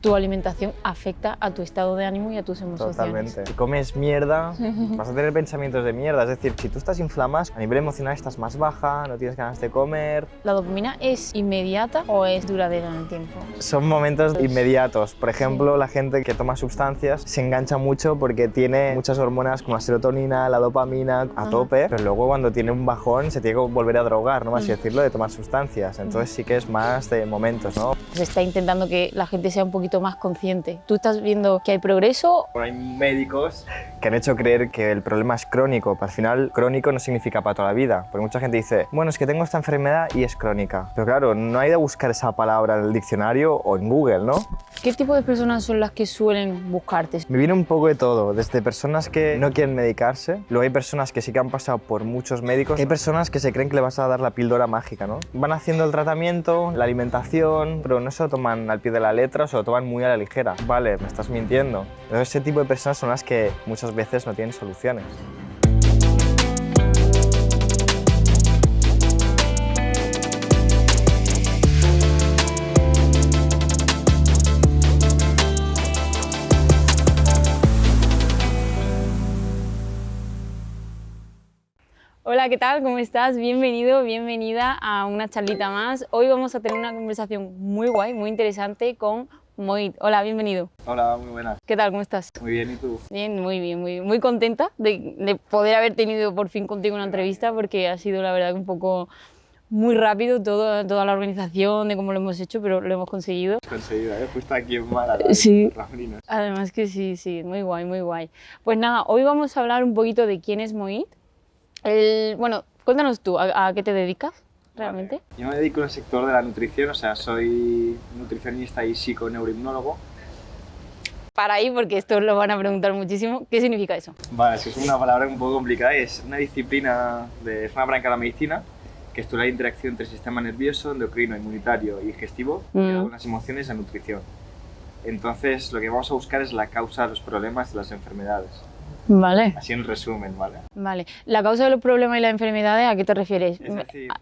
Tu alimentación afecta a tu estado de ánimo y a tus emociones. Totalmente. Si comes mierda, vas a tener pensamientos de mierda. Es decir, si tú estás inflamado, a nivel emocional estás más baja, no tienes ganas de comer. ¿La dopamina es inmediata o es duradera en el tiempo? Son momentos inmediatos. Por ejemplo, la gente que toma sustancias se engancha mucho porque tiene muchas hormonas como la serotonina, la dopamina a tope, pero luego cuando tiene un bajón se tiene que volver a drogar, ¿no? Así decirlo, de tomar sustancias. Entonces sí que es más de momentos, ¿no? Se está intentando que la gente sea un poquito más consciente. ¿Tú estás viendo que hay progreso? Hay médicos que han hecho creer que el problema es crónico, pero al final crónico no significa para toda la vida, porque mucha gente dice, bueno, es que tengo esta enfermedad y es crónica. Pero claro, no hay de buscar esa palabra en el diccionario o en Google, ¿no? ¿Qué tipo de personas son las que suelen buscarte? Me viene un poco de todo, desde personas que no quieren medicarse, luego hay personas que sí que han pasado por muchos médicos, hay personas que se creen que le vas a dar la píldora mágica, ¿no? Van haciendo el tratamiento, la alimentación, pero no se lo toman al pie de la letra, se lo toman muy a la ligera. Vale, me estás mintiendo. Entonces, ese tipo de personas son las que muchas veces no tienen soluciones. Hola, ¿qué tal? ¿Cómo estás? Bienvenido, bienvenida a una charlita más. Hoy vamos a tener una conversación muy guay, muy interesante con Mohit. Hola, bienvenido. Hola, muy buenas. ¿Qué tal? ¿Cómo estás? Muy bien, ¿y tú? Bien, muy contenta de poder haber tenido por fin contigo una entrevista, porque ha sido la verdad un poco muy rápido toda la organización de cómo lo hemos hecho, pero lo hemos conseguido. Conseguido, ¿eh? Fuiste aquí en Málaga. Sí. Ramirinos. Además que sí, muy guay, muy guay. Pues nada, hoy vamos a hablar un poquito de quién es Mohit. Bueno, cuéntanos tú, ¿a qué te dedicas realmente? Vale. Yo me dedico al sector de la nutrición, o sea, soy nutricionista y psiconeuroinmunólogo. Para ahí, porque esto lo van a preguntar muchísimo, ¿qué significa eso? Vale, es una palabra un poco complicada, es una disciplina, es una branca de la medicina que estudia la interacción entre el sistema nervioso, endocrino, inmunitario y digestivo y las emociones y la nutrición. Entonces, lo que vamos a buscar es la causa de los problemas y las enfermedades. Vale. Así en resumen, ¿vale? Vale. ¿La causa de los problemas y las enfermedades a qué te refieres? Es decir,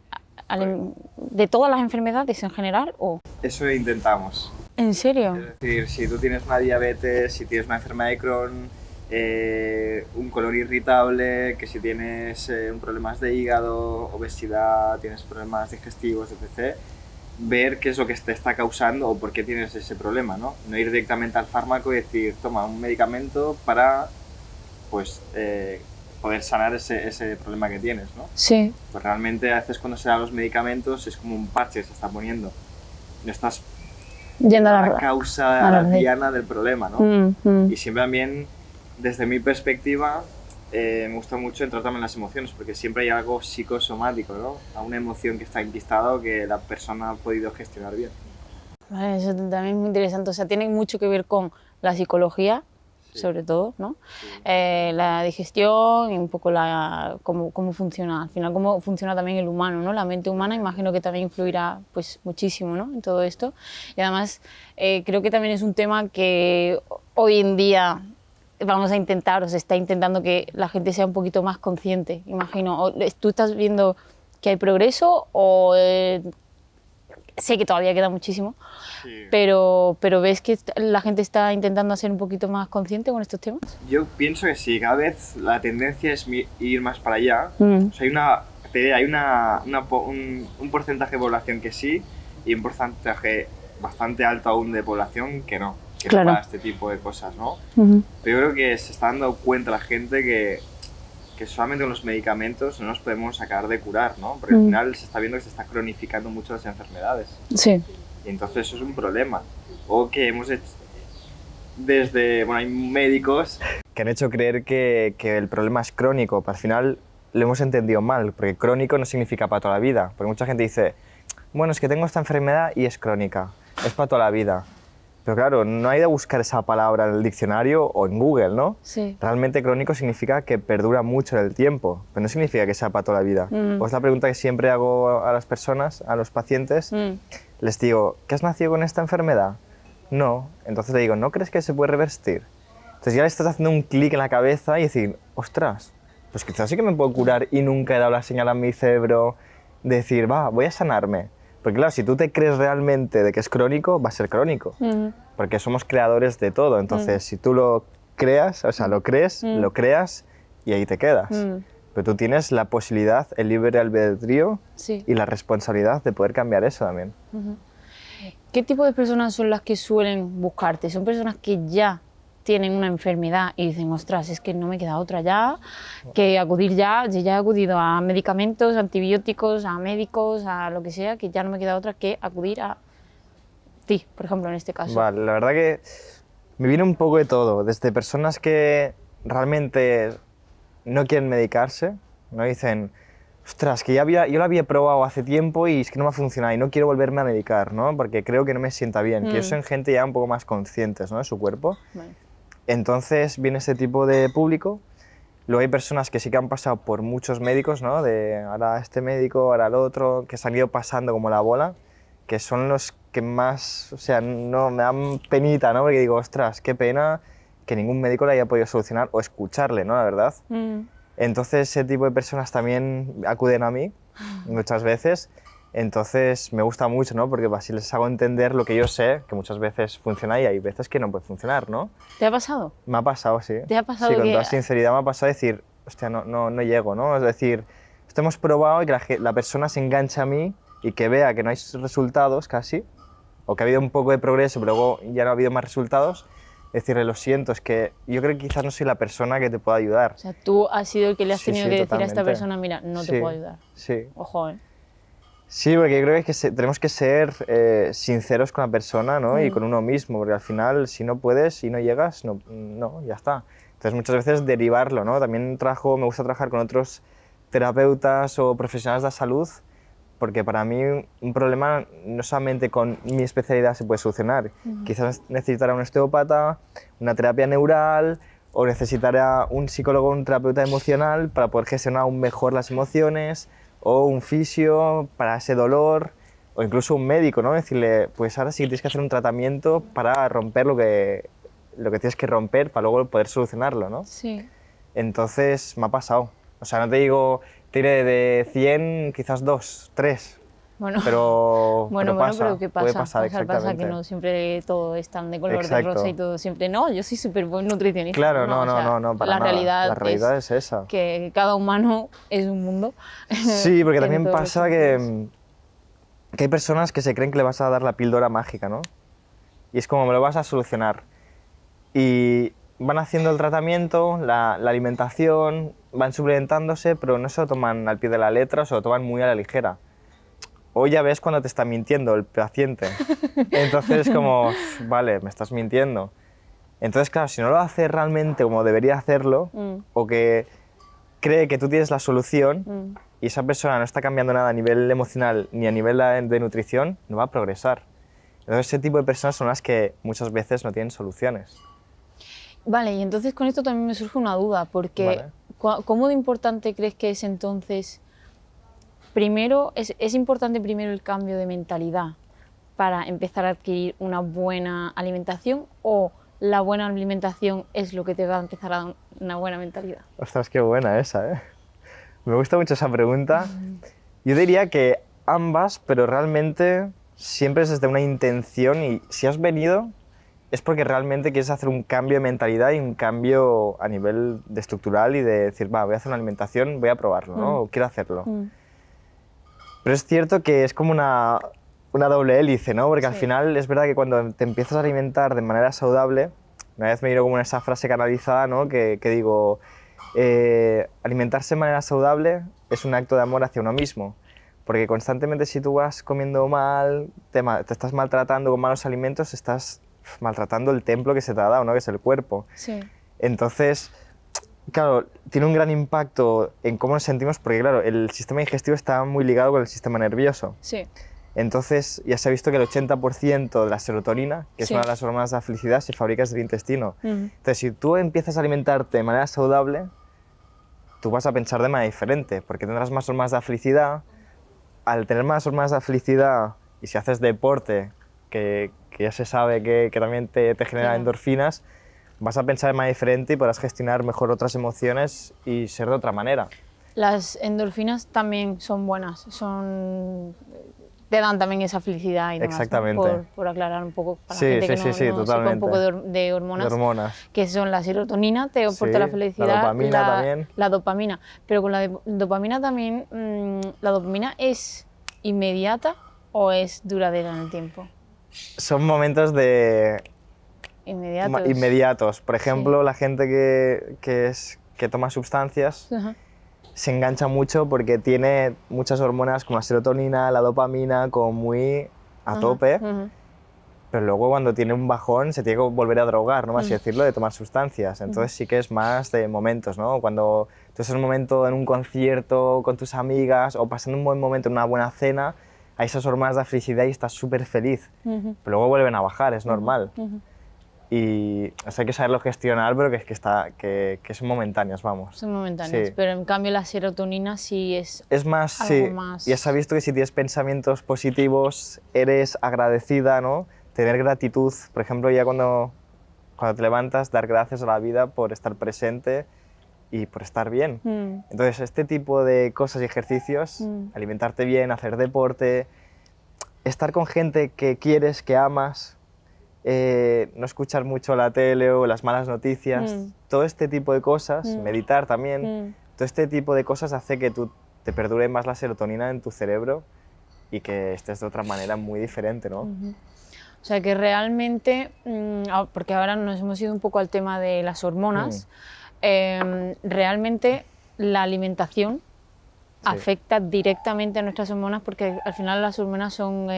¿De todas las enfermedades en general o...? eso intentamos. ¿En serio? Es decir, si tú tienes una diabetes, si tienes una enfermedad de Crohn, un colon irritable, que si tienes problemas de hígado, obesidad, tienes problemas digestivos, etc., ver qué es lo que te está causando o por qué tienes ese problema, ¿no? No ir directamente al fármaco y decir, toma un medicamento para pues, poder sanar ese problema que tienes, ¿no? Sí. Pues realmente a veces cuando se dan los medicamentos es como un parche que se está poniendo. No estás Yendo a la causa, a la diana del problema, ¿no? Y siempre también, desde mi perspectiva, me gusta mucho entrar también en las emociones, porque siempre hay algo psicosomático, ¿no? Una emoción que está enquistada o que la persona ha podido gestionar bien. Vale, eso también es muy interesante. O sea, tiene mucho que ver con la psicología, sobre todo, ¿no? Sí. La digestión y un poco cómo funciona, al final cómo funciona también el humano, ¿no? La mente humana, imagino que también influirá pues muchísimo, ¿no? En todo esto. Y además creo que también es un tema que hoy en día vamos a intentar, o se está intentando que la gente sea un poquito más consciente, imagino. ¿Tú estás viendo que hay progreso o sé que todavía queda muchísimo, sí, pero ¿ves que la gente está intentando ser un poquito más consciente con estos temas? Yo pienso que sí, cada vez la tendencia es ir más para allá. O sea, hay un porcentaje de población que sí y un porcentaje bastante alto aún de población que no, que no para este tipo de cosas, ¿no? Pero yo creo que se está dando cuenta la gente que solamente con los medicamentos no nos podemos acabar de curar, ¿no? Porque al final se está viendo que se está cronificando mucho las enfermedades. Sí. Y entonces eso es un problema. O que hemos hecho bueno, hay médicos que han hecho creer que el problema es crónico, pero al final lo hemos entendido mal, porque crónico no significa para toda la vida. Porque mucha gente dice, bueno, es que tengo esta enfermedad y es crónica, es para toda la vida. Pero claro, no hay de buscar esa palabra en el diccionario o en Google, ¿no? Sí. Realmente crónico significa que perdura mucho en el tiempo, pero no significa que sea para toda la vida. Pues la pregunta que siempre hago a las personas, a los pacientes, les digo, ¿qué has nacido con esta enfermedad? No. Entonces le digo, ¿no crees que se puede revertir? Entonces ya le estás haciendo un clic en la cabeza y decir, ostras, pues quizás sí que me puedo curar y nunca he dado la señal a mi cerebro de decir, va, voy a sanarme. Porque claro, si tú te crees realmente de que es crónico, va a ser crónico. Porque somos creadores de todo. Entonces, si tú lo creas, o sea, lo crees, lo creas y ahí te quedas. Pero tú tienes la posibilidad, el libre albedrío y la responsabilidad de poder cambiar eso también. ¿Qué tipo de personas son las que suelen buscarte? ¿Son personas que ya tienen una enfermedad y dicen, ostras, es que no me queda otra ya, que acudir ya, yo ya he acudido a medicamentos, antibióticos, a médicos, a lo que sea, que ya no me queda otra que acudir a ti, por ejemplo, en este caso? Vale, la verdad que me viene un poco de todo, desde personas que realmente no quieren medicarse, no dicen, ostras, que yo lo había probado hace tiempo y es que no me ha funcionado y no quiero volverme a medicar, ¿no? Porque creo que no me sienta bien, que ellos son gente ya un poco más conscientes, ¿no?, de su cuerpo. Vale. Entonces viene ese tipo de público. Luego hay personas que sí que han pasado por muchos médicos, ¿no?, de ahora este médico, ahora el otro, que se han ido pasando como la bola, que son los que más, o sea, no, me dan penita, ¿no?, porque digo, ostras, qué pena que ningún médico le haya podido solucionar o escucharle, ¿no?, la verdad. Entonces ese tipo de personas también acuden a mí muchas veces. Entonces me gusta mucho, ¿no?, porque así les hago entender lo que yo sé, que muchas veces funciona y hay veces que no puede funcionar, ¿no? ¿Te ha pasado? Me ha pasado, sí. ¿Te ha pasado? Sí, con que... toda sinceridad me ha pasado decir, hostia, no llego, ¿no? Es decir, esto hemos probado y que la persona se engancha a mí y que vea que no hay resultados casi, o que ha habido un poco de progreso, pero luego ya no ha habido más resultados, decirle, lo siento, es que yo creo que quizás no soy la persona que te pueda ayudar. O sea, tú has sido el que le has tenido que totalmente. decir a esta persona, mira, no te puedo ayudar. Sí. Ojo, ¿eh? Sí, porque yo creo que tenemos que ser sinceros con la persona, ¿no? Y con uno mismo, porque al final, si no puedes y no llegas, no, ya está. Entonces, muchas veces derivarlo, ¿no? También me gusta trabajar con otros terapeutas o profesionales de la salud, porque para mí un problema no solamente con mi especialidad se puede solucionar. Quizás necesitará un osteópata, una terapia neural, o necesitará un psicólogo, un terapeuta emocional para poder gestionar aún mejor las emociones, o un fisio para ese dolor, o incluso un médico, ¿no? Decirle, pues ahora sí que tienes que hacer un tratamiento para romper lo que tienes que romper para luego poder solucionarlo, ¿no? Sí. Entonces me ha pasado. O sea, no te digo, tire de 100, quizás 2, 3. Bueno, pero pasa, pero ¿qué pasa? Puede pasar, exactamente. Pasa que no siempre todo es tan de color de rosa y todo siempre, no, yo soy súper buen nutricionista. Claro, no, para nada. La realidad es esa. Que cada humano es un mundo. Sí, porque también pasa que hay personas que se creen que le vas a dar la píldora mágica, ¿no? Y es como, me lo vas a solucionar. Y van haciendo el tratamiento, la alimentación, van suplementándose, pero no se lo toman al pie de la letra, se lo toman muy a la ligera. O ya ves cuando te está mintiendo el paciente. Entonces es como, vale, me estás mintiendo. Entonces, claro, si no lo hace realmente como debería hacerlo, o que cree que tú tienes la solución, y esa persona no está cambiando nada a nivel emocional ni a nivel de nutrición, no va a progresar. Entonces ese tipo de personas son las que muchas veces no tienen soluciones. Vale, y entonces con esto también me surge una duda, porque ¿cómo de importante crees que es entonces? Primero, ¿es importante primero el cambio de mentalidad para empezar a adquirir una buena alimentación, o la buena alimentación es lo que te va a empezar a dar una buena mentalidad? Ostras, qué buena esa, ¿eh? Me gusta mucho esa pregunta. Yo diría que ambas, pero realmente siempre es desde una intención, y si has venido es porque realmente quieres hacer un cambio de mentalidad y un cambio a nivel de estructural y de decir, va, voy a hacer una alimentación, voy a probarlo, ¿no? O quiero hacerlo. Pero es cierto que es como una doble hélice, ¿no? Porque al final es verdad que cuando te empiezas a alimentar de manera saludable, una vez me dio como esa frase canalizada, ¿no? Que digo, alimentarse de manera saludable es un acto de amor hacia uno mismo. Porque constantemente, si tú vas comiendo mal, te estás maltratando con malos alimentos, estás maltratando el templo que se te ha dado, ¿no? Que es el cuerpo. Sí. Entonces, claro, tiene un gran impacto en cómo nos sentimos, porque claro, el sistema digestivo está muy ligado con el sistema nervioso. Sí. Entonces, ya se ha visto que el 80% de la serotonina, que es una de las hormonas de la felicidad, se fabrica desde el intestino. Entonces, si tú empiezas a alimentarte de manera saludable, tú vas a pensar de manera diferente, porque tendrás más hormonas de la felicidad. Al tener más hormonas de la felicidad, y si haces deporte, que ya se sabe que también te genera endorfinas, vas a pensar de manera diferente y podrás gestionar mejor otras emociones y ser de otra manera. Las endorfinas también son buenas, te dan también esa felicidad y demás, Exactamente. ¿no? Por aclarar un poco para Sí, la gente sí, que no, sí, sí, no sepa totalmente. un poco de hormonas, De hormonas. que son la serotonina, te aporta Sí, la felicidad, la dopamina también. la dopamina. Pero con la dopamina también, ¿la dopamina es inmediata o es duradera en el tiempo? Son momentos Inmediatos. inmediatos. Por ejemplo, Sí. la gente que toma sustancias Ajá. se engancha mucho porque tiene muchas hormonas como la serotonina, la dopamina, como muy a tope, Ajá. pero luego cuando tiene un bajón se tiene que volver a drogar, ¿no? Así decirlo, de tomar sustancias. Entonces sí que es más de momentos, ¿no? Cuando tú estás en un momento en un concierto con tus amigas o pasando un buen momento en una buena cena, hay esas hormonas de felicidad y estás súper feliz, pero luego vuelven a bajar, es normal. Y eso hay que saberlo gestionar, pero que son momentáneos, vamos. Son momentáneas, Sí. pero en cambio la serotonina sí es más, algo sí, más... ya se ha visto que si tienes pensamientos positivos, eres agradecida, ¿no? Tener gratitud, por ejemplo, ya cuando te levantas, dar gracias a la vida por estar presente y por estar bien. Entonces, este tipo de cosas y ejercicios, alimentarte bien, hacer deporte, estar con gente que quieres, que amas, no escuchar mucho la tele o las malas noticias, todo este tipo de cosas, meditar también, todo este tipo de cosas hace que tú te perdure más la serotonina en tu cerebro y que estés de otra manera muy diferente, ¿no? O sea que realmente, porque ahora nos hemos ido un poco al tema de las hormonas, realmente la alimentación afecta directamente a nuestras hormonas porque al final las hormonas son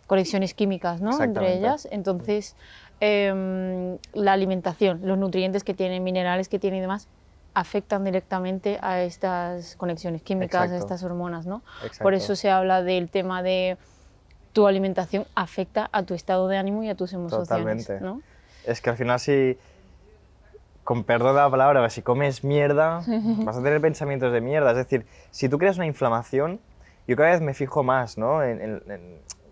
conexiones químicas, ¿no? Entre ellas. Entonces, la alimentación, los nutrientes que tienen, minerales que tienen y demás, afectan directamente a estas conexiones químicas, a estas hormonas, ¿no? Por eso se habla del tema de tu alimentación afecta a tu estado de ánimo y a tus emociones. Totalmente. ¿No? Es que al final si, con perdón de la palabra, si comes mierda, vas a tener pensamientos de mierda. Es decir, si tú creas una inflamación, yo cada vez me fijo más, ¿no?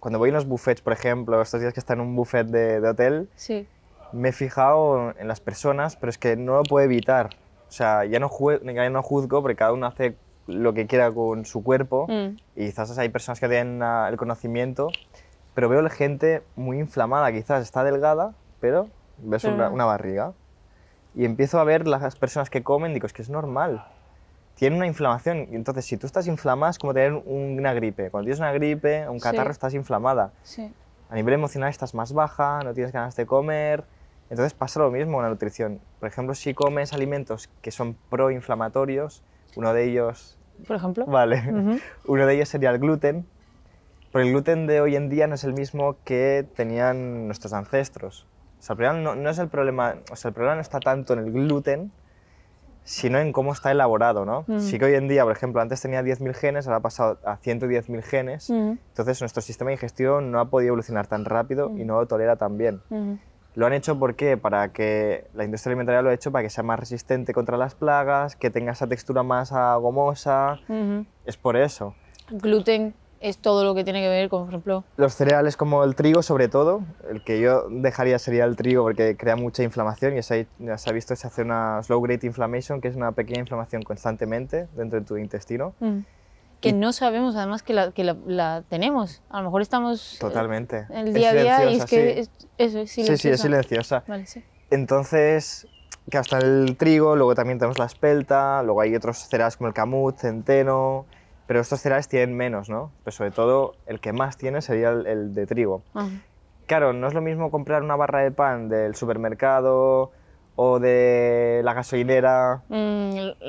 Cuando voy a los buffets, por ejemplo, estos días que está en un buffet de hotel, sí. Me he fijado en las personas, pero es que no lo puedo evitar. O sea, ya no juzgo porque cada uno hace lo que quiera con su cuerpo y quizás hay personas que tienen el conocimiento, pero veo la gente muy inflamada, quizás está delgada, pero ves una barriga. Y empiezo a ver las personas que comen, digo, es que es normal. Tienen una inflamación, y entonces si tú estás inflamada es como tener una gripe. Cuando tienes una gripe, un catarro, estás inflamada. Sí. A nivel emocional estás más baja, no tienes ganas de comer. Entonces pasa lo mismo con la nutrición. Por ejemplo, si comes alimentos que son proinflamatorios, uno de ellos... Por ejemplo. Vale. Uno de ellos sería el gluten. Pero el gluten de hoy en día no es el mismo que tenían nuestros ancestros. O sea, el problema no es el problema... O sea, el problema no está tanto en el gluten, sino en cómo está elaborado, ¿no? Sí que hoy en día, por ejemplo, antes tenía 10.000 genes, ahora ha pasado a 110.000 genes, entonces nuestro sistema digestivo no ha podido evolucionar tan rápido y no lo tolera tan bien. Lo han hecho, ¿por qué? Para que la industria alimentaria lo ha hecho para que sea más resistente contra las plagas, que tenga esa textura más gomosa, es por eso. Gluten es todo lo que tiene que ver con, por ejemplo... Los cereales como el trigo, sobre todo, el que yo dejaría sería el trigo porque crea mucha inflamación y ya se ha visto que se hace una slow grade inflammation, que es una pequeña inflamación constantemente dentro de tu intestino. Que no sabemos además que la tenemos. A lo mejor estamos Totalmente. en el día a día y es que eso es silenciosa. Sí, es silenciosa. Vale, sí. Entonces, que hasta el trigo, luego también tenemos la espelta, luego hay otros cereales como el camut, centeno, pero estos cereales tienen menos, ¿no? Pero sobre todo el que más tiene sería el de trigo. Claro, no es lo mismo comprar una barra de pan del supermercado o de la gasolinera.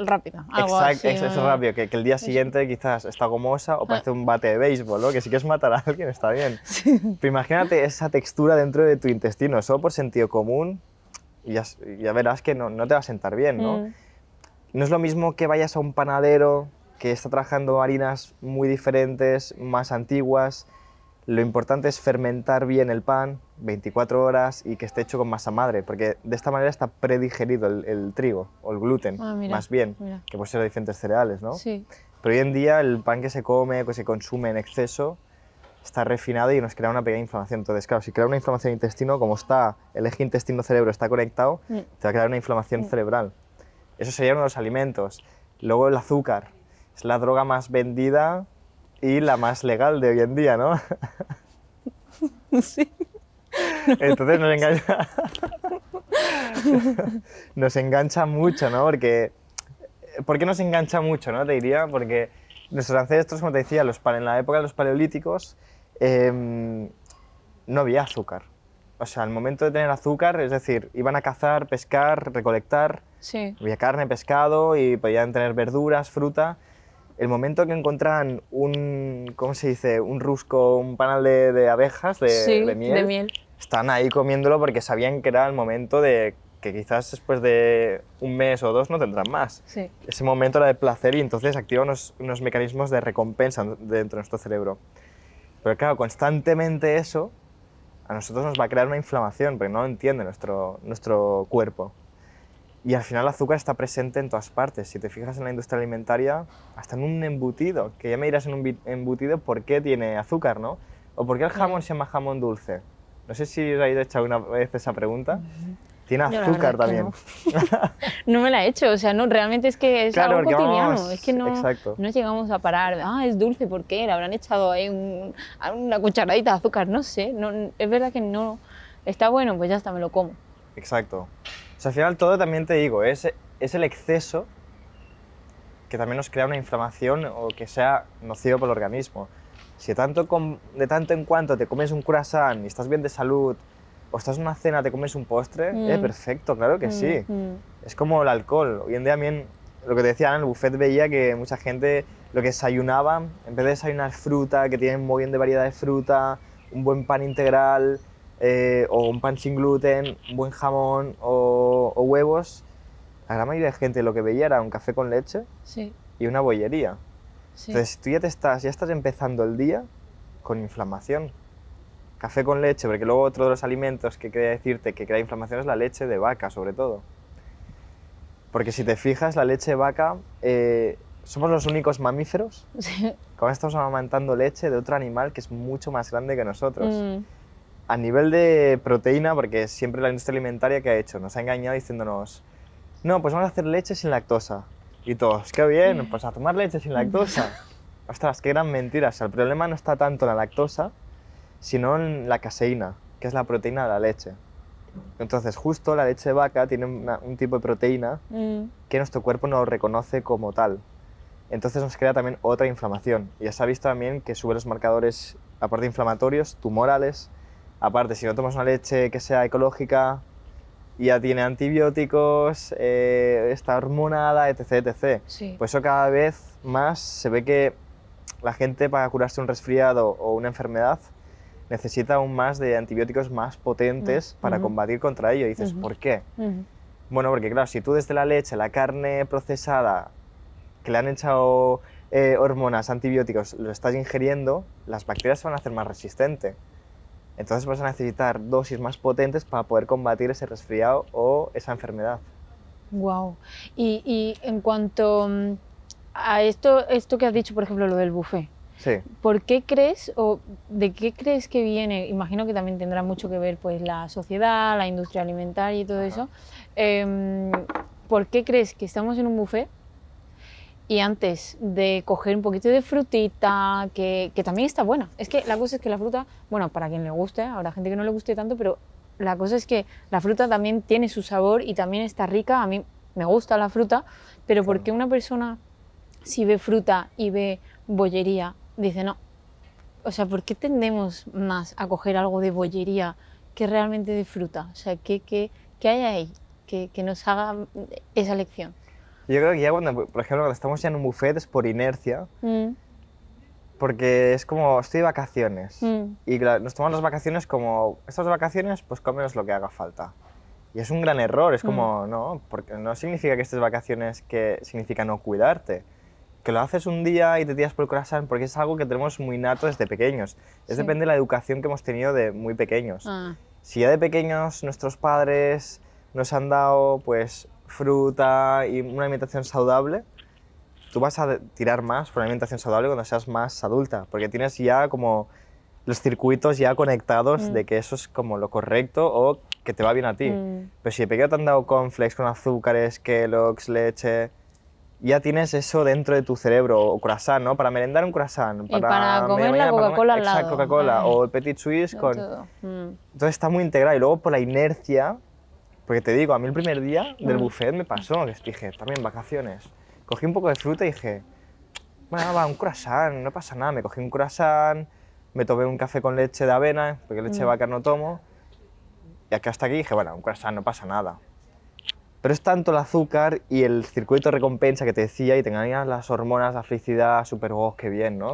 Rápida, algo así. Es rápido, que el día siguiente quizás está gomosa o parece un bate de béisbol, ¿no? Que si quieres matar a alguien está bien. Pero imagínate esa textura dentro de tu intestino, solo por sentido común, y ya verás que no te va a sentar bien, ¿no? No es lo mismo que vayas a un panadero que está trabajando harinas muy diferentes, más antiguas. Lo importante es fermentar bien el pan, 24 horas, y que esté hecho con masa madre, porque de esta manera está predigerido el trigo, o el gluten, más bien, que puede ser de diferentes cereales, ¿no? Sí. Pero hoy en día el pan que se come, que se consume en exceso, está refinado y nos crea una pequeña inflamación. Entonces, claro, si crea una inflamación en el intestino, como está el eje intestino-cerebro está conectado, te va a crear una inflamación cerebral. Eso sería uno de los alimentos. Luego el azúcar, es la droga más vendida y la más legal de hoy en día, ¿no? Sí. Entonces nos engancha mucho, ¿no? ¿Por qué nos engancha mucho, no? Te diría, porque nuestros ancestros, como te decía, en la época de los paleolíticos, no había azúcar. O sea, al momento de tener azúcar, es decir, iban a cazar, pescar, recolectar, Sí. había carne, pescado y podían tener verduras, fruta. El momento que encontraban ¿cómo se dice? Un rusco, un panal de abejas, Sí, de miel, de miel. están ahí comiéndolo porque sabían que era el momento de que quizás después de un mes o dos no tendrán más. Sí. Ese momento era de placer y entonces activa unos mecanismos de recompensa dentro de nuestro cerebro. Pero claro, constantemente eso a nosotros nos va a crear una inflamación porque no lo entiende nuestro cuerpo. Y al final el azúcar está presente en todas partes. Si te fijas en la industria alimentaria, hasta en un embutido, que ya me dirás en un embutido por qué tiene azúcar, ¿no? O por qué el jamón se llama jamón dulce. No sé si os habéis hecho una vez esa pregunta. Tiene Yo la azúcar verdad que también. No me la he hecho, o sea, no, realmente es que es Claro, algo porque cotidiano, vamos- es que no, exacto. no llegamos a parar, es dulce, ¿por qué? Le habrán echado ahí una cucharadita de azúcar, no sé, no, es verdad que no, está bueno, pues ya está, me lo como. Exacto. O sea, al final todo también te digo, es el exceso que también nos crea una inflamación o que sea nocivo para el organismo. Si de tanto en cuanto te comes un croissant y estás bien de salud, o estás en una cena, te comes un postre, perfecto, claro que sí. Es como el alcohol. Hoy en día también, lo que te decía, en el buffet veía que mucha gente lo que desayunaba, en vez de desayunar fruta, que tienen muy bien de variedad de fruta, un buen pan integral, o un pan sin gluten, un buen jamón o huevos, la gran mayoría de gente lo que veía era un café con leche Sí, y una bollería. sí. Entonces tú ya estás empezando el día con inflamación. Café con leche, porque luego otro de los alimentos que quería decirte que crea inflamación es la leche de vaca, sobre todo. Porque si te fijas, la leche de vaca, somos los únicos mamíferos Sí. que ahora estamos amamantando leche de otro animal que es mucho más grande que nosotros. Mm, A nivel de proteína, porque siempre la industria alimentaria que ha hecho nos ha engañado diciéndonos, no, pues vamos a hacer leche sin lactosa. Y todos, qué bien, pues a tomar leche sin lactosa. Ostras, qué gran mentira. O sea, el problema no está tanto en la lactosa, sino en la caseína, que es la proteína de la leche. Entonces, justo la leche de vaca tiene un tipo de proteína que nuestro cuerpo no reconoce como tal. Entonces nos crea también otra inflamación. Y ya se ha visto también que sube los marcadores, aparte de inflamatorios, tumorales. Aparte, si no tomas una leche que sea ecológica, ya tiene antibióticos, está hormonada, etc, etc. Sí. Por eso cada vez más se ve que la gente para curarse un resfriado o una enfermedad necesita aún más de antibióticos más potentes para combatir contra ello. Y dices, ¿por qué? Bueno, porque claro, si tú desde la leche, la carne procesada, que le han echado hormonas, antibióticos, lo estás ingiriendo, las bacterias se van a hacer más resistentes. Entonces vas a necesitar dosis más potentes para poder combatir ese resfriado o esa enfermedad. Wow. Y en cuanto a esto que has dicho, por ejemplo, lo del buffet, Sí. ¿por qué crees o de qué crees que viene? Imagino que también tendrá mucho que ver pues la sociedad, la industria alimentaria y todo eso. ¿Por qué crees que estamos en un buffet y antes de coger un poquito de frutita, que también está buena? Es que la cosa es que la fruta, bueno, para quien le guste, habrá gente que no le guste tanto, pero la cosa es que la fruta también tiene su sabor y también está rica. A mí me gusta la fruta, pero ¿por qué una persona, si ve fruta y ve bollería, dice no? O sea, ¿por qué tendemos más a coger algo de bollería que realmente de fruta? O sea, ¿qué hay ahí que nos haga esa elección? Yo creo que ya cuando, por ejemplo, cuando estamos ya en un buffet es por inercia, porque es como, estoy de vacaciones, y nos tomamos las vacaciones como, estas vacaciones, pues cómenos lo que haga falta. Y es un gran error, es como, no, porque no significa que estés de vacaciones que significa no cuidarte. Que lo haces un día y te tiras por el croissant porque es algo que tenemos muy nato desde pequeños. Sí. Depende de la educación que hemos tenido de muy pequeños. Ah. Si ya de pequeños nuestros padres nos han dado pues fruta y una alimentación saludable, tú vas a tirar más por una alimentación saludable cuando seas más adulta, porque tienes ya como los circuitos ya conectados de que eso es como lo correcto o que te va bien a ti. Pero si de pequeño te han dado cornflakes con azúcares, Kellogg's, leche, ya tienes eso dentro de tu cerebro, o croissant, ¿no? Para merendar un croissant, Y para comer la Coca-Cola al lado. Exacto, Coca-Cola, o el Petit Suisse con... Entonces está muy integrado, y luego por la inercia, porque te digo, a mí el primer día del buffet me pasó, que dije, también vacaciones, cogí un poco de fruta y dije, bueno, va, un croissant, no pasa nada, me cogí un croissant, me tomé un café con leche de avena, porque leche de vaca no tomo, y acá hasta aquí dije, bueno, un croissant no pasa nada. Pero es tanto el azúcar y el circuito de recompensa que te decía, y te engañan las hormonas, la felicidad, súper, oh, qué bien, ¿no?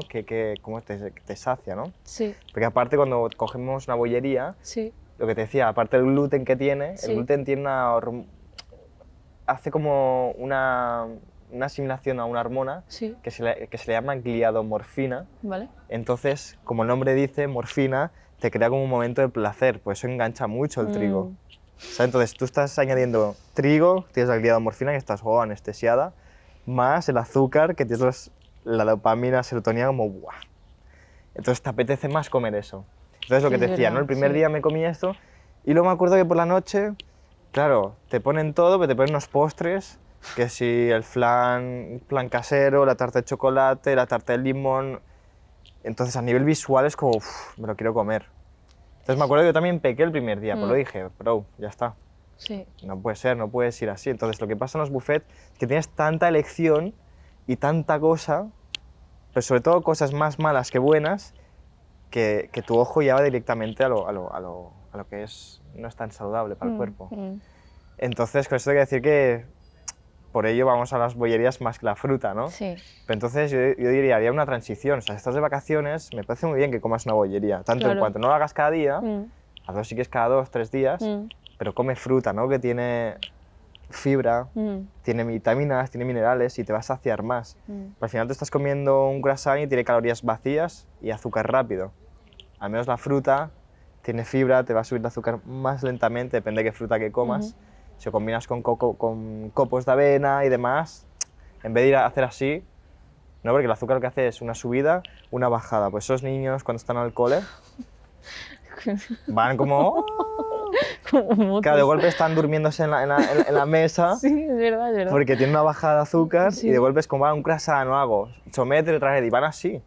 Cómo te sacia, ¿no? Sí. Porque aparte cuando cogemos una bollería, lo que te decía, aparte del gluten que tiene, el gluten tiene hace como una asimilación a una hormona que se le llama gliadomorfina. Vale. Entonces, como el nombre dice, morfina, te crea como un momento de placer, pues eso engancha mucho el trigo. ¿Sabes? Entonces tú estás añadiendo trigo, tienes la gliadomorfina que estás anestesiada, más el azúcar que tienes la dopamina, serotonina como ¡buah! Entonces te apetece más comer eso. Entonces lo que te decía, ¿no? El primer día me comí esto y luego me acuerdo que por la noche, claro, te ponen todo, pero te ponen unos postres, que si el flan casero, la tarta de chocolate, la tarta de limón. Entonces a nivel visual es como, me lo quiero comer. Entonces me acuerdo que yo también pequé el primer día, pues lo dije, bro, ya está. Sí. No puede ser, no puedes ir así. Entonces lo que pasa en los buffets es que tienes tanta elección y tanta cosa, pero sobre todo cosas más malas que buenas, que tu ojo ya va directamente a lo que no es tan saludable para el cuerpo. Entonces con esto hay que decir que por ello vamos a las bollerías más que la fruta, ¿no? Sí. Pero entonces yo diría, haría una transición. O sea, si estás de vacaciones, me parece muy bien que comas una bollería. Tanto en cuanto no lo hagas cada día, hazlo sí que es cada 2 o 3 días, pero come fruta, ¿no? Que tiene fibra, tiene vitaminas, tiene minerales y te va a saciar más. Al final te estás comiendo un croissant y tiene calorías vacías y azúcar rápido. Al menos la fruta tiene fibra, te va a subir el azúcar más lentamente, depende de qué fruta que comas. Si lo combinas con copos de avena y demás, en vez de ir a hacer así, ¿no? Porque el azúcar lo que hace es una subida, una bajada. Pues esos niños cuando están al cole van como... Claro, de golpe están durmiéndose en la mesa. Sí, es verdad, es verdad. Porque tiene una bajada de azúcar y de golpe es como, un croissant o algo, somete otra vez y van así.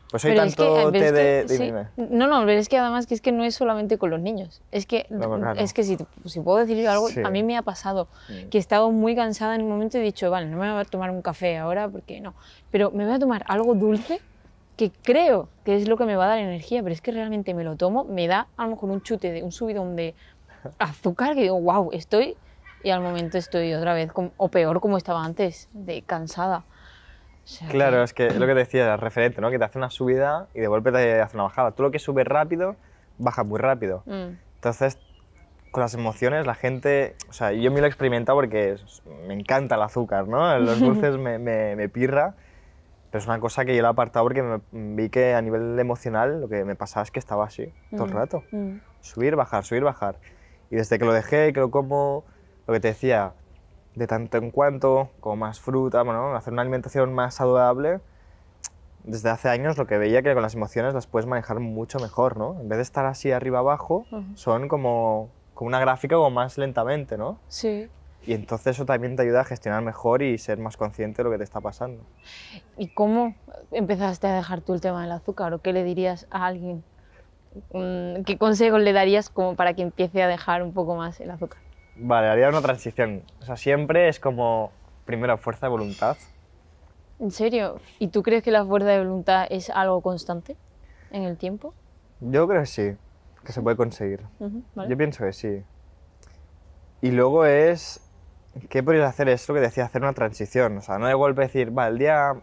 Pues hay tanto té de... Dime. No, pero es que además que no es solamente con los niños. Es que, claro. es que si puedo decir algo, a mí me ha pasado que he estado muy cansada en un momento y he dicho, vale, no me voy a tomar un café ahora porque no, pero me voy a tomar algo dulce que creo que es lo que me va a dar energía, pero es que realmente me lo tomo, me da a lo mejor un chute, un subidón de azúcar que digo, wow, y al momento estoy otra vez, o peor como estaba antes, de cansada. O sea, claro, es que es lo que te decía, el referente, ¿no? Que te hace una subida y de golpe te hace una bajada. Tú lo que subes rápido, baja muy rápido. Entonces, con las emociones, la gente... O sea, yo me lo he experimentado porque me encanta el azúcar, ¿no? Los dulces me pirra, pero es una cosa que yo lo he apartado porque vi que a nivel emocional lo que me pasaba es que estaba así, todo el rato. Subir, bajar, subir, bajar. Y desde que lo dejé, que lo como, lo que te decía, de tanto en cuanto, como más fruta, bueno, hacer una alimentación más saludable, desde hace años lo que veía que con las emociones las puedes manejar mucho mejor, ¿no? En vez de estar así arriba abajo, son como una gráfica como más lentamente, ¿no? Sí. Y entonces eso también te ayuda a gestionar mejor y ser más consciente de lo que te está pasando. ¿Y cómo empezaste a dejar tú el tema del azúcar? ¿O qué le dirías a alguien? ¿Qué consejos le darías como para que empiece a dejar un poco más el azúcar? Vale, haría una transición. O sea, siempre es como, primero, fuerza de voluntad. ¿En serio? ¿Y tú crees que la fuerza de voluntad es algo constante en el tiempo? Yo creo que sí, que se puede conseguir. Vale. Yo pienso que sí. Y luego ¿qué podrías hacer? Es lo que decía, hacer una transición. O sea, no de golpe decir, vale, el día,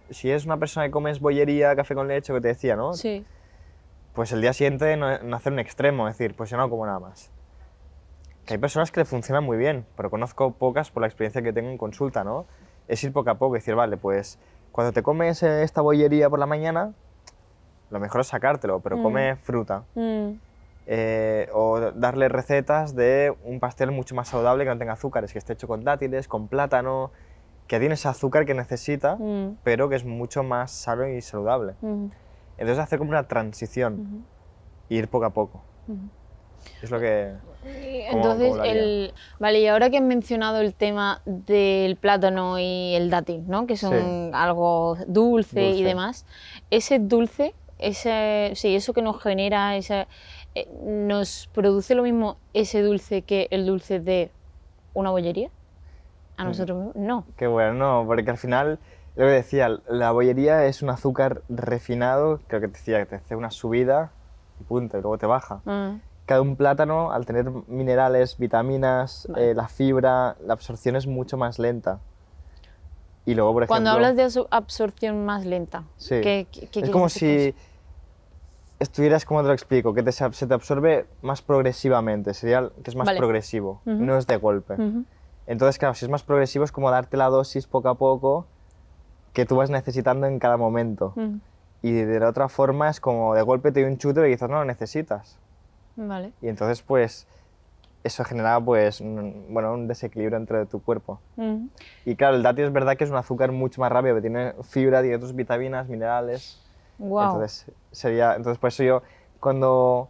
si es una persona que comes bollería, café con leche, lo que te decía, ¿no? Sí. Pues el día siguiente no hacer un extremo, decir, pues yo no como nada más. Que hay personas que le funcionan muy bien, pero conozco pocas por la experiencia que tengo en consulta, ¿no? Es ir poco a poco, decir, vale, pues cuando te comes esta bollería por la mañana, lo mejor es sacártelo, pero come fruta. O darle recetas de un pastel mucho más saludable que no tenga azúcares, que esté hecho con dátiles, con plátano, que tiene ese azúcar que necesita, pero que es mucho más sano y saludable. Entonces hacer como una transición, ir poco a poco. Es lo que... Entonces, ¿cómo lo haría? vale, y ahora que has mencionado el tema del plátano y el dátil, ¿no? Que son Sí, algo dulce y dulce. demás, ese dulce, sí, eso que nos genera, ¿nos produce lo mismo ese dulce que el dulce de una bollería? ¿A nosotros mismos? No. Qué bueno, no, porque al final, lo que decía, la bollería es un azúcar refinado, creo que te decía, que te hace una subida y punto, y luego te baja. Mm, Cada un plátano, al tener minerales, vitaminas, vale. la fibra, la absorción es mucho más lenta. Y luego, por Cuando ejemplo, hablas de absorción más lenta, sí, ¿qué es quieres como decir con eso? si estuvieras, como te lo explico, que se te absorbe más progresivamente, sería que es más Vale. progresivo, Ujú, no es de golpe. ujú, Entonces, claro, si es más progresivo es como darte la dosis poco a poco que tú vas necesitando en cada momento. ujú. Y de la otra forma es como de golpe te doy un chute y quizás no lo necesitas. Vale. Y entonces, pues, eso genera, pues, bueno, un desequilibrio entre tu cuerpo. Ujú. Y claro, el dátil es verdad que es un azúcar mucho más rápido, que tiene fibra, tiene otras vitaminas, minerales. Wow. Entonces por eso yo, cuando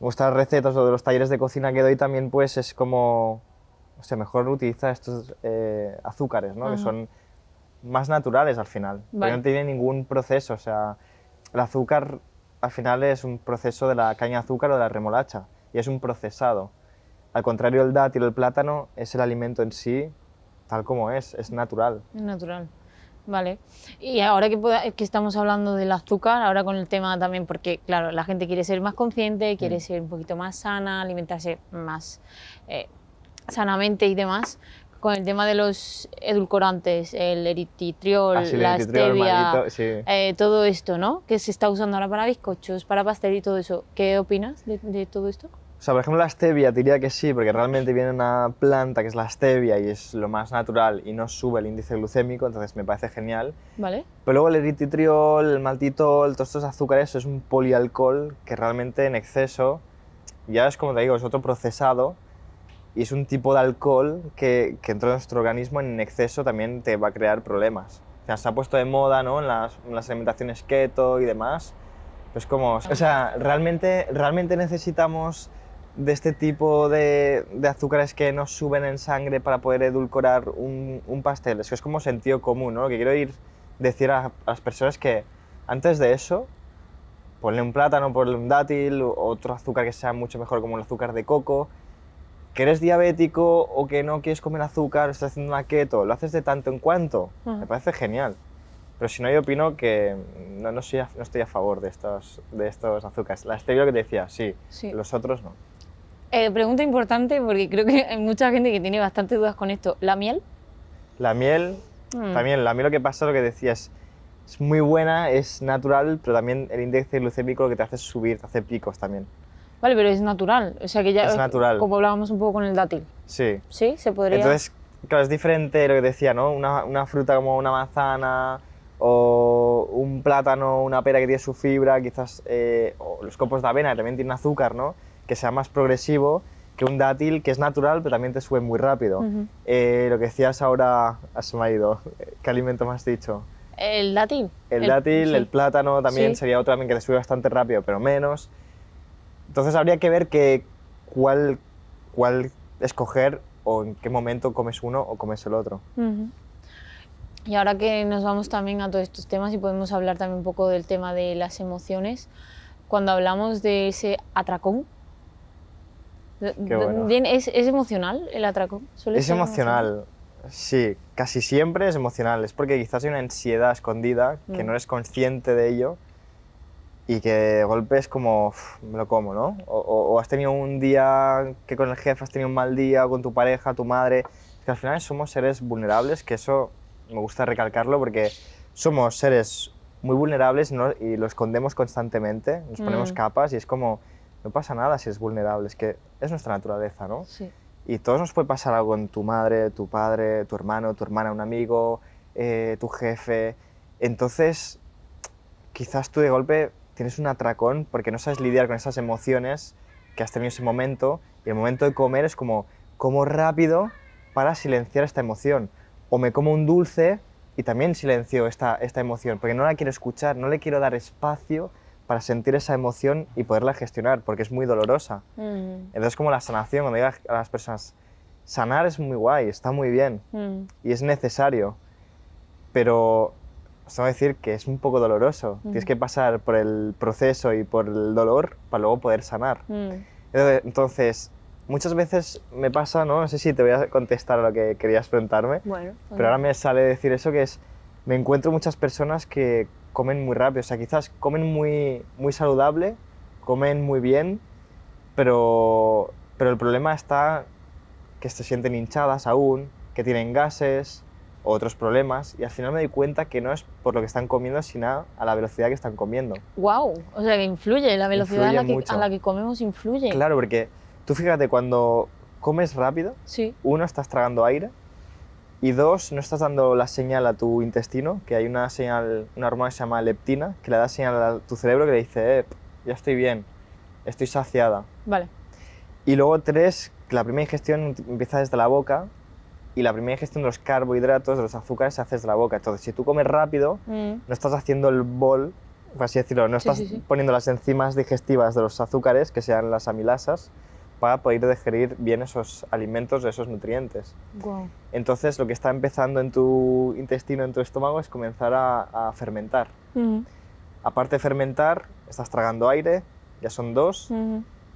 me gustan las recetas o de los talleres de cocina que doy, también pues es como, o sea, mejor utilizar estos azúcares, ¿no? Que Ajá. son más naturales al final, porque Vale. no tiene ningún proceso, o sea, el azúcar al final es un proceso de la caña de azúcar o de la remolacha, y es un procesado. Al contrario, el dátil o el plátano es el alimento en sí, tal como es natural. Es natural. Vale. Y ahora que estamos hablando del azúcar, ahora con el tema también, porque claro, la gente quiere ser más consciente, quiere Mm. ser un poquito más sana, alimentarse más eh, sanamente y demás, con el tema de los edulcorantes, el eritritol, Así el la eritritol, stevia, maldito, sí. todo esto, ¿no? Que se está usando ahora para bizcochos, para pastel y todo eso. ¿Qué opinas de todo esto? O sea, por ejemplo, la stevia te diría que sí, porque realmente viene una planta que es la stevia y es lo más natural y no sube el índice glucémico, entonces me parece genial. ¿Vale? Pero luego el eritritol, el maltitol, todos estos azúcares, eso es un polialcohol que realmente en exceso, ya es como te digo, es otro procesado y es un tipo de alcohol que entra en nuestro organismo en exceso también te va a crear problemas. O sea, se ha puesto de moda, ¿no? En las alimentaciones keto y demás. Pues como, o sea, realmente necesitamos de este tipo de azúcares que nos suben en sangre para poder edulcorar un pastel. Es que es como sentido común, ¿no? Lo que quiero decir a las personas que antes de eso, ponle un plátano, ponle un dátil, otro azúcar que sea mucho mejor como el azúcar de coco. Que eres diabético o que no quieres comer azúcar, estás haciendo una keto, lo haces de tanto en cuanto, me Ajá. parece genial. Pero si no, yo opino que no estoy a favor de estos azúcares. La stevia, lo que te decía, sí, Sí. los otros no. Pregunta importante porque creo que hay mucha gente que tiene bastantes dudas con esto. ¿La miel? La miel, Mm, también, la miel lo que pasa, lo que decía, es muy buena, es natural, pero también el índice glucémico lo que te hace es subir, te hace picos también. vale, pero es natural. O sea que ya, Es natural, como hablábamos un poco con el dátil. sí. ¿Sí? ¿Se podría? Entonces, claro, es diferente lo que decía, ¿no? Una fruta como una manzana o un plátano, una pera que tiene su fibra, quizás, o los copos de avena que también tienen azúcar, ¿no? Que sea más progresivo que un dátil que es natural, pero también te sube muy rápido. Ujú. Lo que decías ahora, se me ha ido. ¿Qué alimento me has dicho? ¿El dátil? El dátil, Sí. el plátano también Sí. sería otro también que te sube bastante rápido, pero menos. Entonces habría que ver cuál escoger o en qué momento comes uno o comes el otro. Ujú. Y ahora que nos vamos también a todos estos temas y podemos hablar también un poco del tema de las emociones, cuando hablamos de ese atracón, Qué bueno. ¿es emocional el atracón? ¿Suele Es ser emocional? emocional, sí, casi siempre es emocional. Es porque quizás hay una ansiedad escondida que no eres consciente de ello y que de golpe es como, "Uf, me lo como", ¿no? O has tenido un día que con el jefe has tenido un mal día, o con tu pareja, tu madre. Es que al final somos seres vulnerables, que eso me gusta recalcarlo porque somos seres muy vulnerables, ¿no? Y lo escondemos constantemente, nos ponemos capas y es como, no pasa nada si eres vulnerable, es que es nuestra naturaleza, ¿no? Sí. Y todos nos puede pasar algo con tu madre, tu padre, tu hermano, tu hermana, un amigo, tu jefe. Entonces, quizás tú de golpe tienes un atracón porque no sabes lidiar con esas emociones que has tenido en ese momento y el momento de comer es como rápido para silenciar esta emoción. O me como un dulce y también silencio esta emoción porque no la quiero escuchar, no le quiero dar espacio para sentir esa emoción y poderla gestionar, porque es muy dolorosa. Entonces, como la sanación, cuando digo a las personas, sanar es muy guay, está muy bien y es necesario, pero os tengo que decir que es un poco doloroso. Tienes que pasar por el proceso y por el dolor para luego poder sanar. Entonces, muchas veces me pasa, ¿no? No sé si te voy a contestar a lo que querías preguntarme, pero ahora me sale decir eso, que es, me encuentro muchas personas que comen muy rápido, o sea, quizás comen muy saludable, comen muy bien, pero el problema está que se sienten hinchadas aún, que tienen gases o otros problemas, y al final me doy cuenta que no es por lo que están comiendo, sino a la velocidad que están comiendo. ¡Wow! O sea, que influye, la velocidad a la que comemos influye. Claro, porque tú fíjate, cuando comes rápido, uno, estás tragando aire, y dos, no estás dando la señal a tu intestino, que hay una señal, una hormona que se llama leptina, que le da señal a tu cerebro que le dice, ya estoy bien, estoy saciada. Vale. Y luego tres, que la primera ingestión empieza desde la boca, y la primera ingestión de los carbohidratos, de los azúcares, se hace desde la boca. Entonces, si tú comes rápido, no estás haciendo el bol, por así decirlo, no estás poniendo las enzimas digestivas de los azúcares, que sean las amilasas, para poder digerir bien esos alimentos, esos nutrientes. Wow. Entonces, lo que está empezando en tu intestino, en tu estómago, es comenzar a fermentar. Aparte de fermentar, estás tragando aire, ya son dos,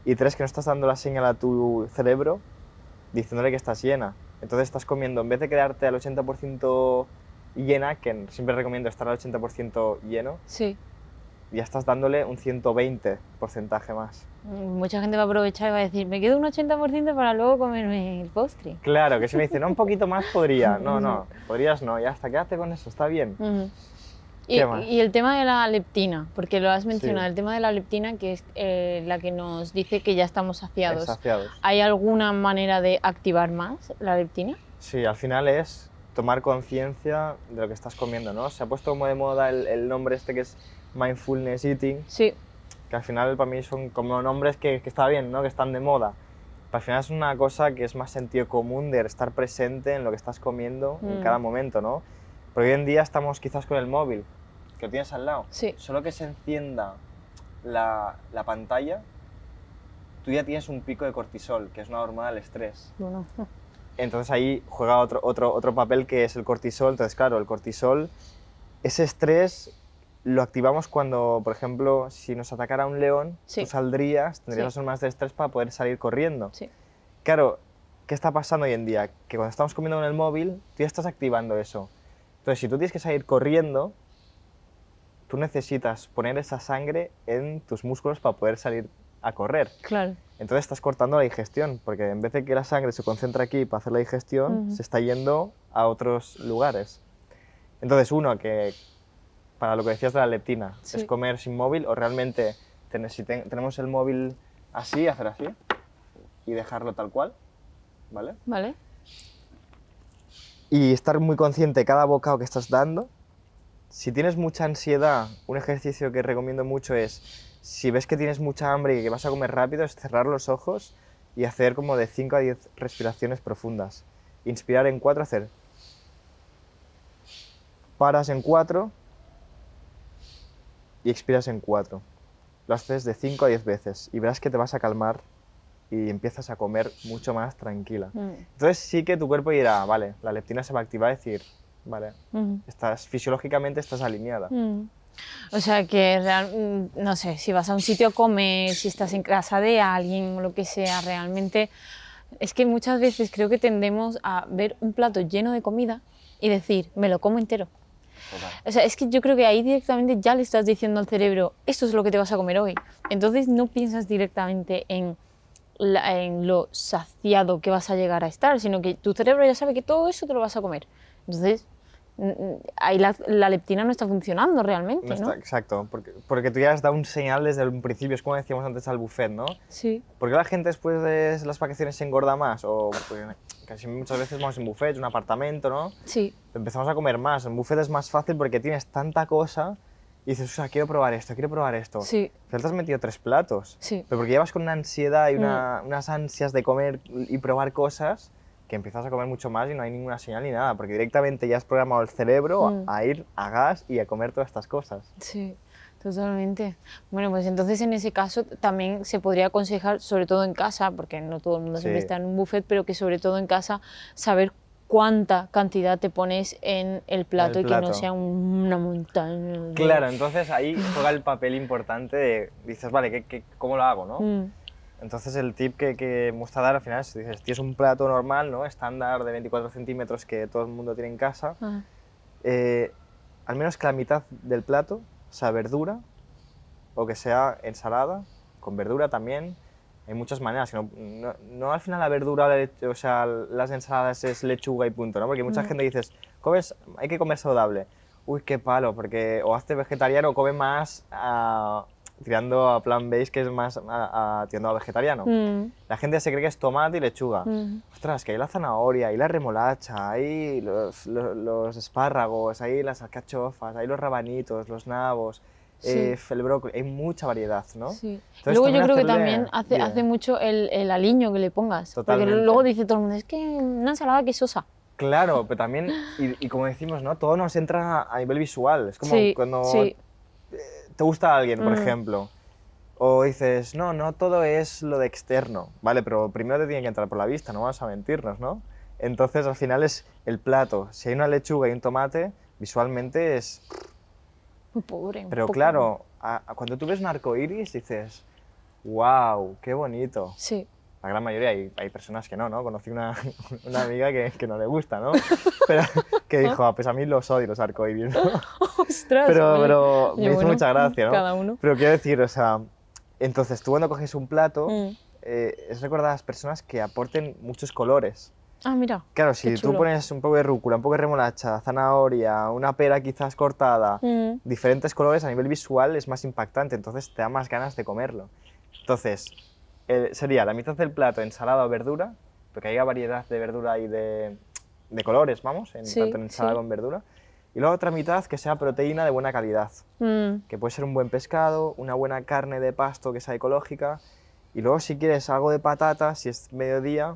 y tres, que no estás dando la señal a tu cerebro diciéndole que estás llena. Entonces estás comiendo, en vez de quedarte al 80% llena, que siempre recomiendo estar al 80% lleno, ya estás dándole un 120% más. Mucha gente va a aprovechar y va a decir, me quedo un 80% para luego comerme el postre. Claro, que si me dicen, no, un poquito más podría. No, podrías no, ya está, quédate con eso, está bien. Y el tema de la leptina, porque lo has mencionado, el tema de la leptina, que es la que nos dice que ya estamos saciados. ¿Hay alguna manera de activar más la leptina? Sí, al final es tomar conciencia de lo que estás comiendo, ¿no? Se ha puesto como de moda el nombre este que es mindfulness eating, que al final para mí son como nombres que está bien, ¿no? Que están de moda. Pero al final es una cosa que es más sentido común de estar presente en lo que estás comiendo en cada momento, ¿no? Porque hoy en día estamos quizás con el móvil, que lo tienes al lado. Solo que se encienda la pantalla, tú ya tienes un pico de cortisol, que es una hormona del estrés. Bueno. Entonces ahí juega otro papel, que es el cortisol. Entonces, claro, el cortisol, ese estrés lo activamos cuando, por ejemplo, si nos atacara un león, tú saldrías, tendrías las hormonas de estrés para poder salir corriendo. Claro, ¿qué está pasando hoy en día? Que cuando estamos comiendo en el móvil, tú ya estás activando eso. Entonces, si tú tienes que salir corriendo, tú necesitas poner esa sangre en tus músculos para poder salir a correr. Claro. Entonces estás cortando la digestión, porque en vez de que la sangre se concentre aquí para hacer la digestión, se está yendo a otros lugares. Entonces, uno, que para lo que decías de la leptina, es comer sin móvil, o realmente si tenemos el móvil así, hacer así y dejarlo tal cual, ¿vale? Vale. Y estar muy consciente de cada bocado que estás dando. Si tienes mucha ansiedad, un ejercicio que recomiendo mucho es, si ves que tienes mucha hambre y que vas a comer rápido, es cerrar los ojos y hacer como de 5 a 10 respiraciones profundas. Inspirar en 4, hacer. Paras en 4 y expiras en 4. Lo haces de 5 a 10 veces y verás que te vas a calmar y empiezas a comer mucho más tranquila. Entonces sí que tu cuerpo dirá, vale, la leptina se va a activar y decir, vale, fisiológicamente estás alineada. O sea que, no sé, si vas a un sitio a comer, si estás en casa de alguien o lo que sea, realmente es que muchas veces creo que tendemos a ver un plato lleno de comida y decir, me lo como entero. Total. O sea, es que yo creo que ahí directamente ya le estás diciendo al cerebro, esto es lo que te vas a comer hoy. Entonces no piensas directamente en lo saciado que vas a llegar a estar, sino que tu cerebro ya sabe que todo eso te lo vas a comer. Entonces, ahí la leptina no está funcionando realmente, ¿no? Exacto, porque tú ya has dado un señal desde un principio, es como decíamos antes al buffet, ¿no? Sí. ¿Por qué la gente después de las vacaciones se engorda más? O pues, casi muchas veces vamos en buffet, un apartamento, ¿no? Sí. Empezamos a comer más. En buffet es más fácil porque tienes tanta cosa y dices, o sea, quiero probar esto, quiero probar esto. Sí. Pero te has metido 3 platos. Sí. Pero porque llevas con una ansiedad y unas ansias de comer y probar cosas, que empiezas a comer mucho más y no hay ninguna señal ni nada, porque directamente ya has programado el cerebro a ir a gas y a comer todas estas cosas. Sí. Totalmente. Bueno, pues entonces en ese caso también se podría aconsejar, sobre todo en casa, porque no todo el mundo siempre está en un buffet, pero que sobre todo en casa saber cuánta cantidad te pones en el plato y que no sea una montaña. Claro, entonces ahí juega el papel importante de, dices, vale, ¿cómo lo hago, no? Entonces el tip que me gusta dar al final es, dices, tienes un plato normal, ¿no? Estándar de 24 centímetros que todo el mundo tiene en casa, al menos que la mitad del plato sea verdura o que sea ensalada, con verdura también. Hay muchas maneras, no al final la verdura, o sea, las ensaladas es lechuga y punto, ¿no? Porque mucha gente dice, hay que comer saludable. Uy, qué palo, porque o hazte vegetariano o come más tirando a plant-based, que es más tirando a vegetariano. La gente se cree que es tomate y lechuga. Ostras, que hay la zanahoria, hay la remolacha, hay los espárragos, hay las alcachofas, hay los rabanitos, los nabos. Sí. El brócoli, hay mucha variedad, ¿no? Sí. Entonces, luego yo creo que también hace mucho el aliño que le pongas. Totalmente. Porque luego dice todo el mundo, es que una ensalada que es sosa. Claro, pero también, y como decimos, ¿no? Todo nos entra a nivel visual. Es como cuando te gusta alguien, por ejemplo, o dices, no todo es lo de externo, ¿vale? Pero primero te tiene que entrar por la vista, no vamos a mentirnos, ¿no? Entonces, al final es el plato. Si hay una lechuga y un tomate, visualmente es... Muy pobre. Pero claro, cuando tú ves un arco iris dices, wow, qué bonito. Sí. La gran mayoría, hay personas que no, ¿no? Conocí una amiga que no le gusta, ¿no? Pero que dijo, pues a mí los odio, los arcoíris, ¿no? ¡Ostras! Pero me hizo mucha gracia, ¿no? Cada uno. Pero quiero decir, o sea, entonces tú cuando coges un plato, es recordar a las personas que aporten muchos colores. Ah, mira. Claro, si tú pones un poco de rúcula, un poco de remolacha, zanahoria, una pera quizás cortada, diferentes colores a nivel visual es más impactante, entonces te da más ganas de comerlo. Entonces, sería la mitad del plato ensalada o verdura, porque haya variedad de verdura y de colores, vamos, tanto en ensalada con verdura. Y luego otra mitad que sea proteína de buena calidad, que puede ser un buen pescado, una buena carne de pasto que sea ecológica, y luego si quieres algo de patata, si es mediodía,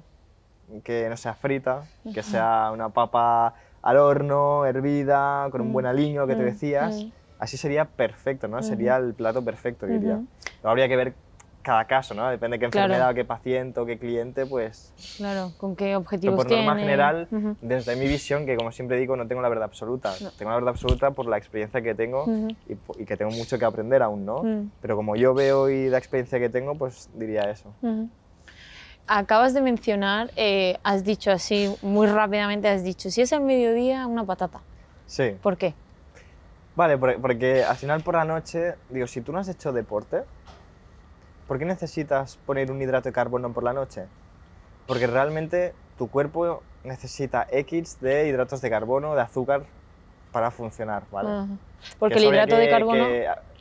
que no sea frita, que sea una papa al horno, hervida, con un buen aliño que te decías, así sería perfecto, ¿no? Sería el plato perfecto, diría. Luego habría que ver cada caso, ¿no? Depende de qué enfermedad, qué paciente o qué cliente, pues... Claro, con qué objetivos pero por norma tiene. general, desde mi visión, que como siempre digo, no tengo la verdad absoluta. No. Tengo la verdad absoluta por la experiencia que tengo y que tengo mucho que aprender aún, ¿no? Pero como yo veo y la experiencia que tengo, pues diría eso. Acabas de mencionar, has dicho así, muy rápidamente has dicho, si es al mediodía, una patata. Sí. ¿Por qué? Vale, porque al final por la noche, digo, si tú no has hecho deporte, ¿por qué necesitas poner un hidrato de carbono por la noche? Porque realmente tu cuerpo necesita X de hidratos de carbono, de azúcar, para funcionar, ¿vale? Porque el hidrato de carbono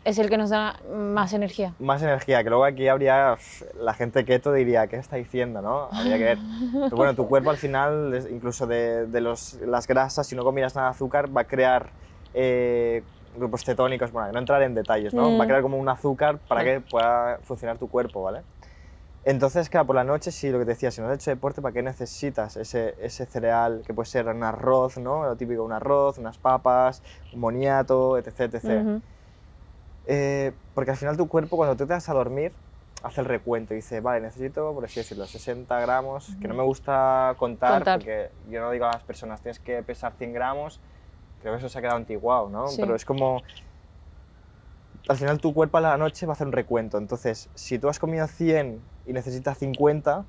es el que nos da más energía. Más energía, que luego aquí habría, la gente keto diría, ¿qué está diciendo, no? Habría que ver. Pero bueno, tu cuerpo al final, incluso de las grasas, si no combinas nada de azúcar, va a crear grupos cetónicos, bueno, no entrar en detalles, ¿no? Va a crear como un azúcar para que pueda funcionar tu cuerpo, ¿vale? Entonces, claro, por la noche, sí, lo que te decía, si no has hecho deporte, ¿para qué necesitas ese cereal que puede ser un arroz, ¿no? Lo típico, un arroz, unas papas, un boniato, etc, etc. Porque al final tu cuerpo, cuando tú te vas a dormir, hace el recuento y dice, vale, necesito, por así decirlo, 60 gramos, que no me gusta contar, porque yo no digo a las personas, tienes que pesar 100 gramos, creo que eso se ha quedado antiguado, ¿no? Sí. Pero es como... Al final tu cuerpo a la noche va a hacer un recuento, entonces si tú has comido 100 y necesitas 50,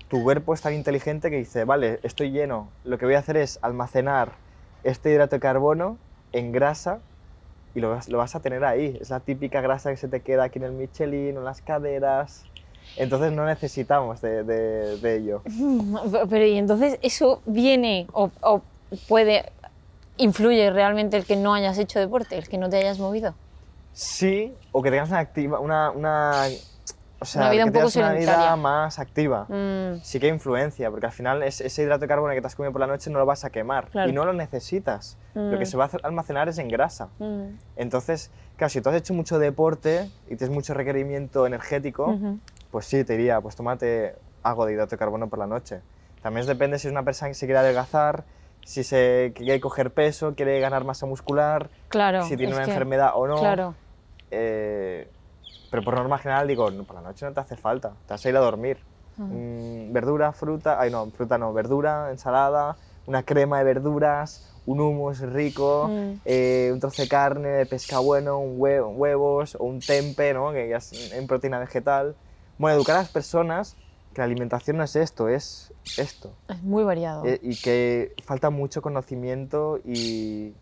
tu cuerpo es tan inteligente que dice, vale, estoy lleno, lo que voy a hacer es almacenar este hidrato de carbono en grasa y lo vas a tener ahí, es la típica grasa que se te queda aquí en el Michelin o en las caderas, entonces no necesitamos de ello. Pero y entonces eso viene o influye realmente el que no hayas hecho deporte, el que no te hayas movido. Sí, o que tengas una vida un poco sedentaria. Una vida más activa. Sí que hay influencia, porque al final ese hidrato de carbono que te has comido por la noche no lo vas a quemar y no lo necesitas. Lo que se va a almacenar es en grasa. Entonces, claro, si tú has hecho mucho deporte y tienes mucho requerimiento energético, pues sí, te diría, pues tómate algo de hidrato de carbono por la noche. También depende si es una persona que se quiere adelgazar, si quiere coger peso, quiere ganar masa muscular, si tiene una enfermedad o no. Claro. pero por norma general digo, no, por la noche no te hace falta, te vas a ir a dormir. Verdura, fruta, ay no, fruta no, verdura, ensalada, una crema de verduras, un hummus rico, un trozo de carne, de pesca bueno, huevos o un tempe, ¿no? Que ya es en proteína vegetal. Bueno, educar a las personas que la alimentación no es esto, es esto. Es muy variado. Y que falta mucho conocimiento y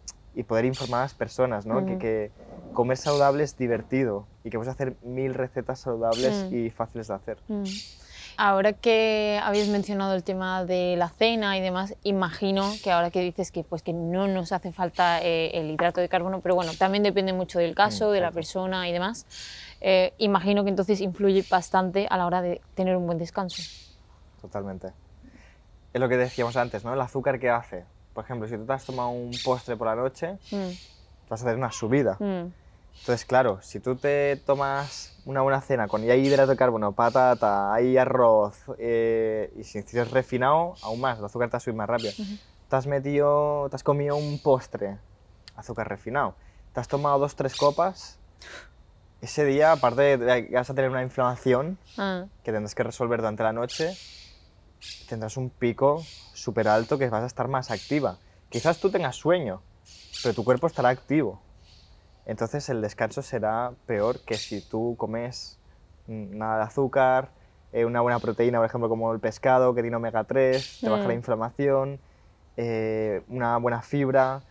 poder informar a las personas, ¿no? Que comer saludable es divertido y que puedes hacer 1000 recetas saludables y fáciles de hacer. Ahora que habéis mencionado el tema de la cena y demás, imagino que ahora que dices que, pues, que no nos hace falta el hidrato de carbono, pero bueno, también depende mucho del caso, de la persona y demás, imagino que entonces influye bastante a la hora de tener un buen descanso. Totalmente. Es lo que decíamos antes, ¿no? El azúcar que hace. Por ejemplo, si tú te has tomado un postre por la noche, vas a hacer una subida. Entonces, claro, si tú te tomas una buena cena con y hay hidrato de carbono, patata, hay arroz, y si es refinado, aún más, el azúcar te va a subir más rápido. Te has comido un postre, azúcar refinado, te has tomado 2 o 3 copas, ese día, aparte de vas a tener una inflamación que tendrás que resolver durante la noche, tendrás un pico súper alto que vas a estar más activa. Quizás tú tengas sueño, pero tu cuerpo estará activo. Entonces el descanso será peor que si tú comes nada de azúcar, una buena proteína, por ejemplo, como el pescado, que tiene omega 3, te baja la inflamación, una buena fibra,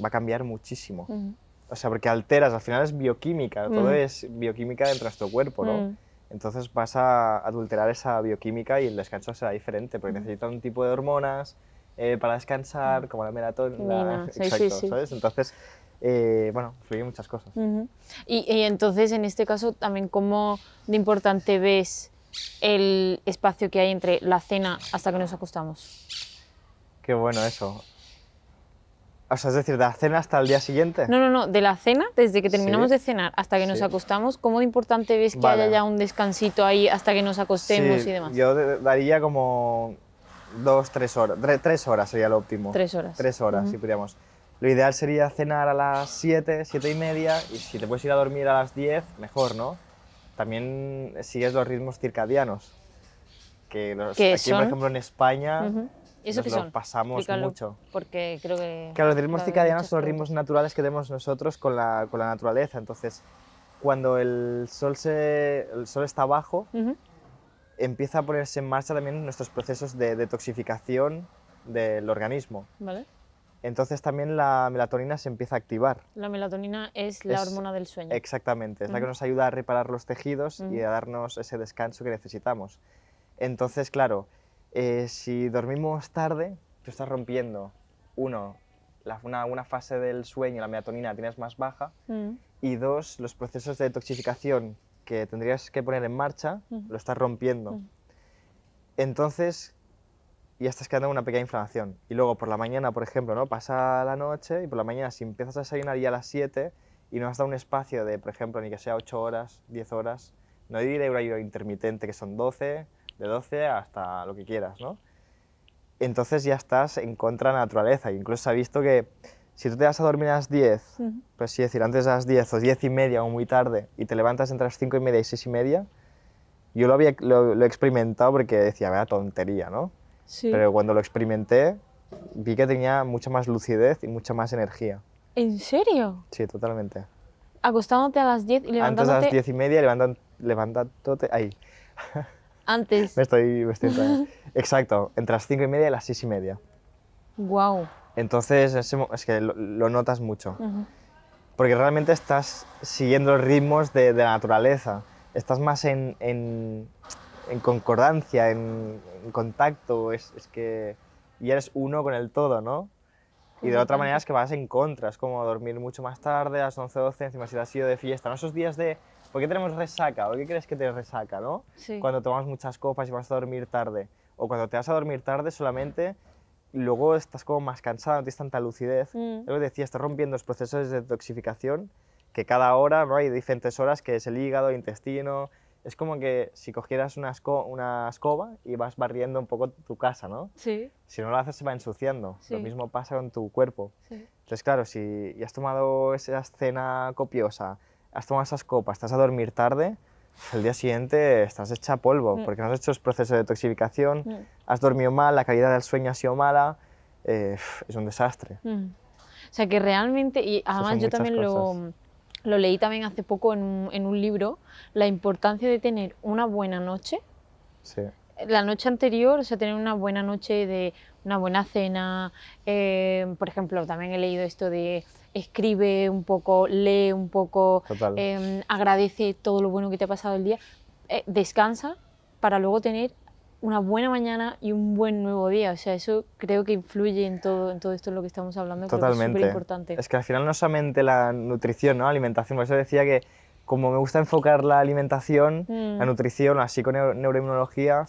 va a cambiar muchísimo. O sea, porque alteras, al final es bioquímica, todo es bioquímica dentro de nuestro cuerpo, ¿no? Entonces vas a adulterar esa bioquímica y el descanso será diferente, porque necesitas un tipo de hormonas para descansar, como la melatonina. Exacto, sí. ¿sabes? Entonces, bueno, influyen muchas cosas. Y entonces, en este caso, también, ¿cómo de importante ves el espacio que hay entre la cena hasta que nos acostamos? Qué bueno eso. O sea, es decir, de la cena hasta el día siguiente. No, de la cena, desde que terminamos de cenar hasta que nos acostamos, ¿cómo de importante ves que haya ya un descansito ahí hasta que nos acostemos y demás? Yo daría como 2, 3 horas. 3 horas sería lo óptimo. 3 horas. 3 horas, si pudiéramos. Lo ideal sería cenar a las 7, 7 y media, y si te puedes ir a dormir a las 10, mejor, ¿no? También sigues los ritmos circadianos, que aquí, son? por ejemplo, en España, ¿Eso qué son? pasamos Explícalo, mucho. Porque creo que... Claro, los ritmos circadianos son los ritmos naturales que tenemos nosotros con la naturaleza. Entonces, cuando el sol está abajo, empieza a ponerse en marcha también nuestros procesos de detoxificación del organismo. Vale. Entonces también la melatonina se empieza a activar. La melatonina es la hormona del sueño. Exactamente, es la que nos ayuda a reparar los tejidos y a darnos ese descanso que necesitamos. Entonces, claro, si dormimos tarde, tú estás rompiendo, una fase del sueño, la melatonina la tienes más baja, y 2, los procesos de detoxificación que tendrías que poner en marcha, lo estás rompiendo. Entonces, ya estás quedando en una pequeña inflamación. Y luego por la mañana, por ejemplo, ¿no? Pasa la noche y por la mañana si empiezas a desayunar ya a las 7 y no has dado un espacio de, por ejemplo, ni que sea 8 horas, 10 horas, no diré horario intermitente que son 12, de 12 hasta lo que quieras, ¿no? Entonces ya estás en contra de la naturaleza. Incluso se ha visto que si tú te vas a dormir a las 10, pues sí, decir, antes de las 10 o 10 y media o muy tarde y te levantas entre las 5 y media y 6 y media, yo lo he experimentado porque decía, vaya tontería, ¿no? Sí. Pero cuando lo experimenté, vi que tenía mucha más lucidez y mucha más energía. ¿En serio? Sí, totalmente. Acostándote a las 10 y levantándote... Antes a las 10 y media, levantándote... Ahí. Antes. me estoy Exacto, entre las 5 y media y las 6 y media. Guau. Entonces, es que lo notas mucho. Porque realmente estás siguiendo los ritmos de la naturaleza. Estás más en concordancia, en contacto, es que ya eres uno con el todo, ¿no? Y de otra manera es que vas en contra, es como dormir mucho más tarde, a las 11, 12, encima si has ido de fiesta, ¿no? Esos días de, ¿por qué tenemos resaca? ¿Por qué crees que te resaca, no? Sí. Cuando tomas muchas copas y vas a dormir tarde. O cuando te vas a dormir tarde solamente, luego estás como más cansado, no tienes tanta lucidez. Es lo que decía, estás rompiendo los procesos de detoxificación, que cada hora, ¿no? Hay diferentes horas, que es el hígado, el intestino... Es como que si cogieras una escoba y vas barriendo un poco tu casa, ¿no? Sí. Si no lo haces se va ensuciando. Sí. Lo mismo pasa con tu cuerpo. Sí. Entonces, claro, si has tomado esa cena copiosa, has tomado esas copas, estás a dormir tarde, el día siguiente estás hecha polvo, porque no has hecho el proceso de detoxificación, has dormido mal, la calidad del sueño ha sido mala, es un desastre. O sea que realmente, y además yo también lo leí también hace poco en un libro, la importancia de tener una buena noche. Sí. La noche anterior, o sea, tener una buena noche de una buena cena. Por ejemplo, también he leído esto de escribe un poco, lee un poco, agradece todo lo bueno que te ha pasado el día, descansa para luego tener una buena mañana y un buen nuevo día. O sea, eso creo que influye en todo esto en lo que estamos hablando. Totalmente. Creo que es súper importante. Es que al final no solamente la nutrición, ¿no? Alimentación, por eso decía que como me gusta enfocar la alimentación, la nutrición, la psiconeuroinmunología,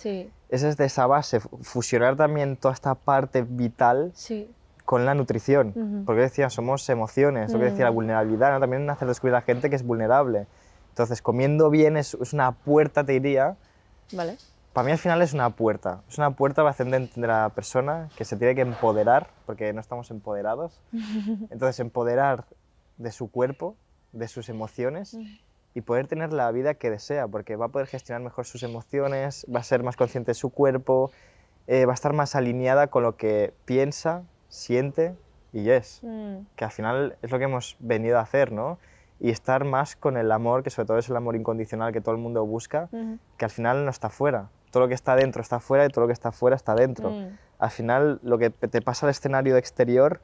es desde esa base, fusionar también toda esta parte vital con la nutrición. Porque decía, somos emociones, lo que decía, la vulnerabilidad, ¿no? También hacer descubrir a la gente que es vulnerable. Entonces, comiendo bien es una puerta, te diría. Vale. Para mí al final es una puerta para hacer entender a la persona que se tiene que empoderar, porque no estamos empoderados. Entonces, empoderar de su cuerpo, de sus emociones, y poder tener la vida que desea, porque va a poder gestionar mejor sus emociones, va a ser más consciente de su cuerpo, va a estar más alineada con lo que piensa, siente y es, que al final es lo que hemos venido a hacer, ¿no? Y estar más con el amor, que sobre todo es el amor incondicional que todo el mundo busca, que al final no está fuera. Todo lo que está dentro está fuera y todo lo que está fuera está dentro. Al final lo que te pasa al escenario exterior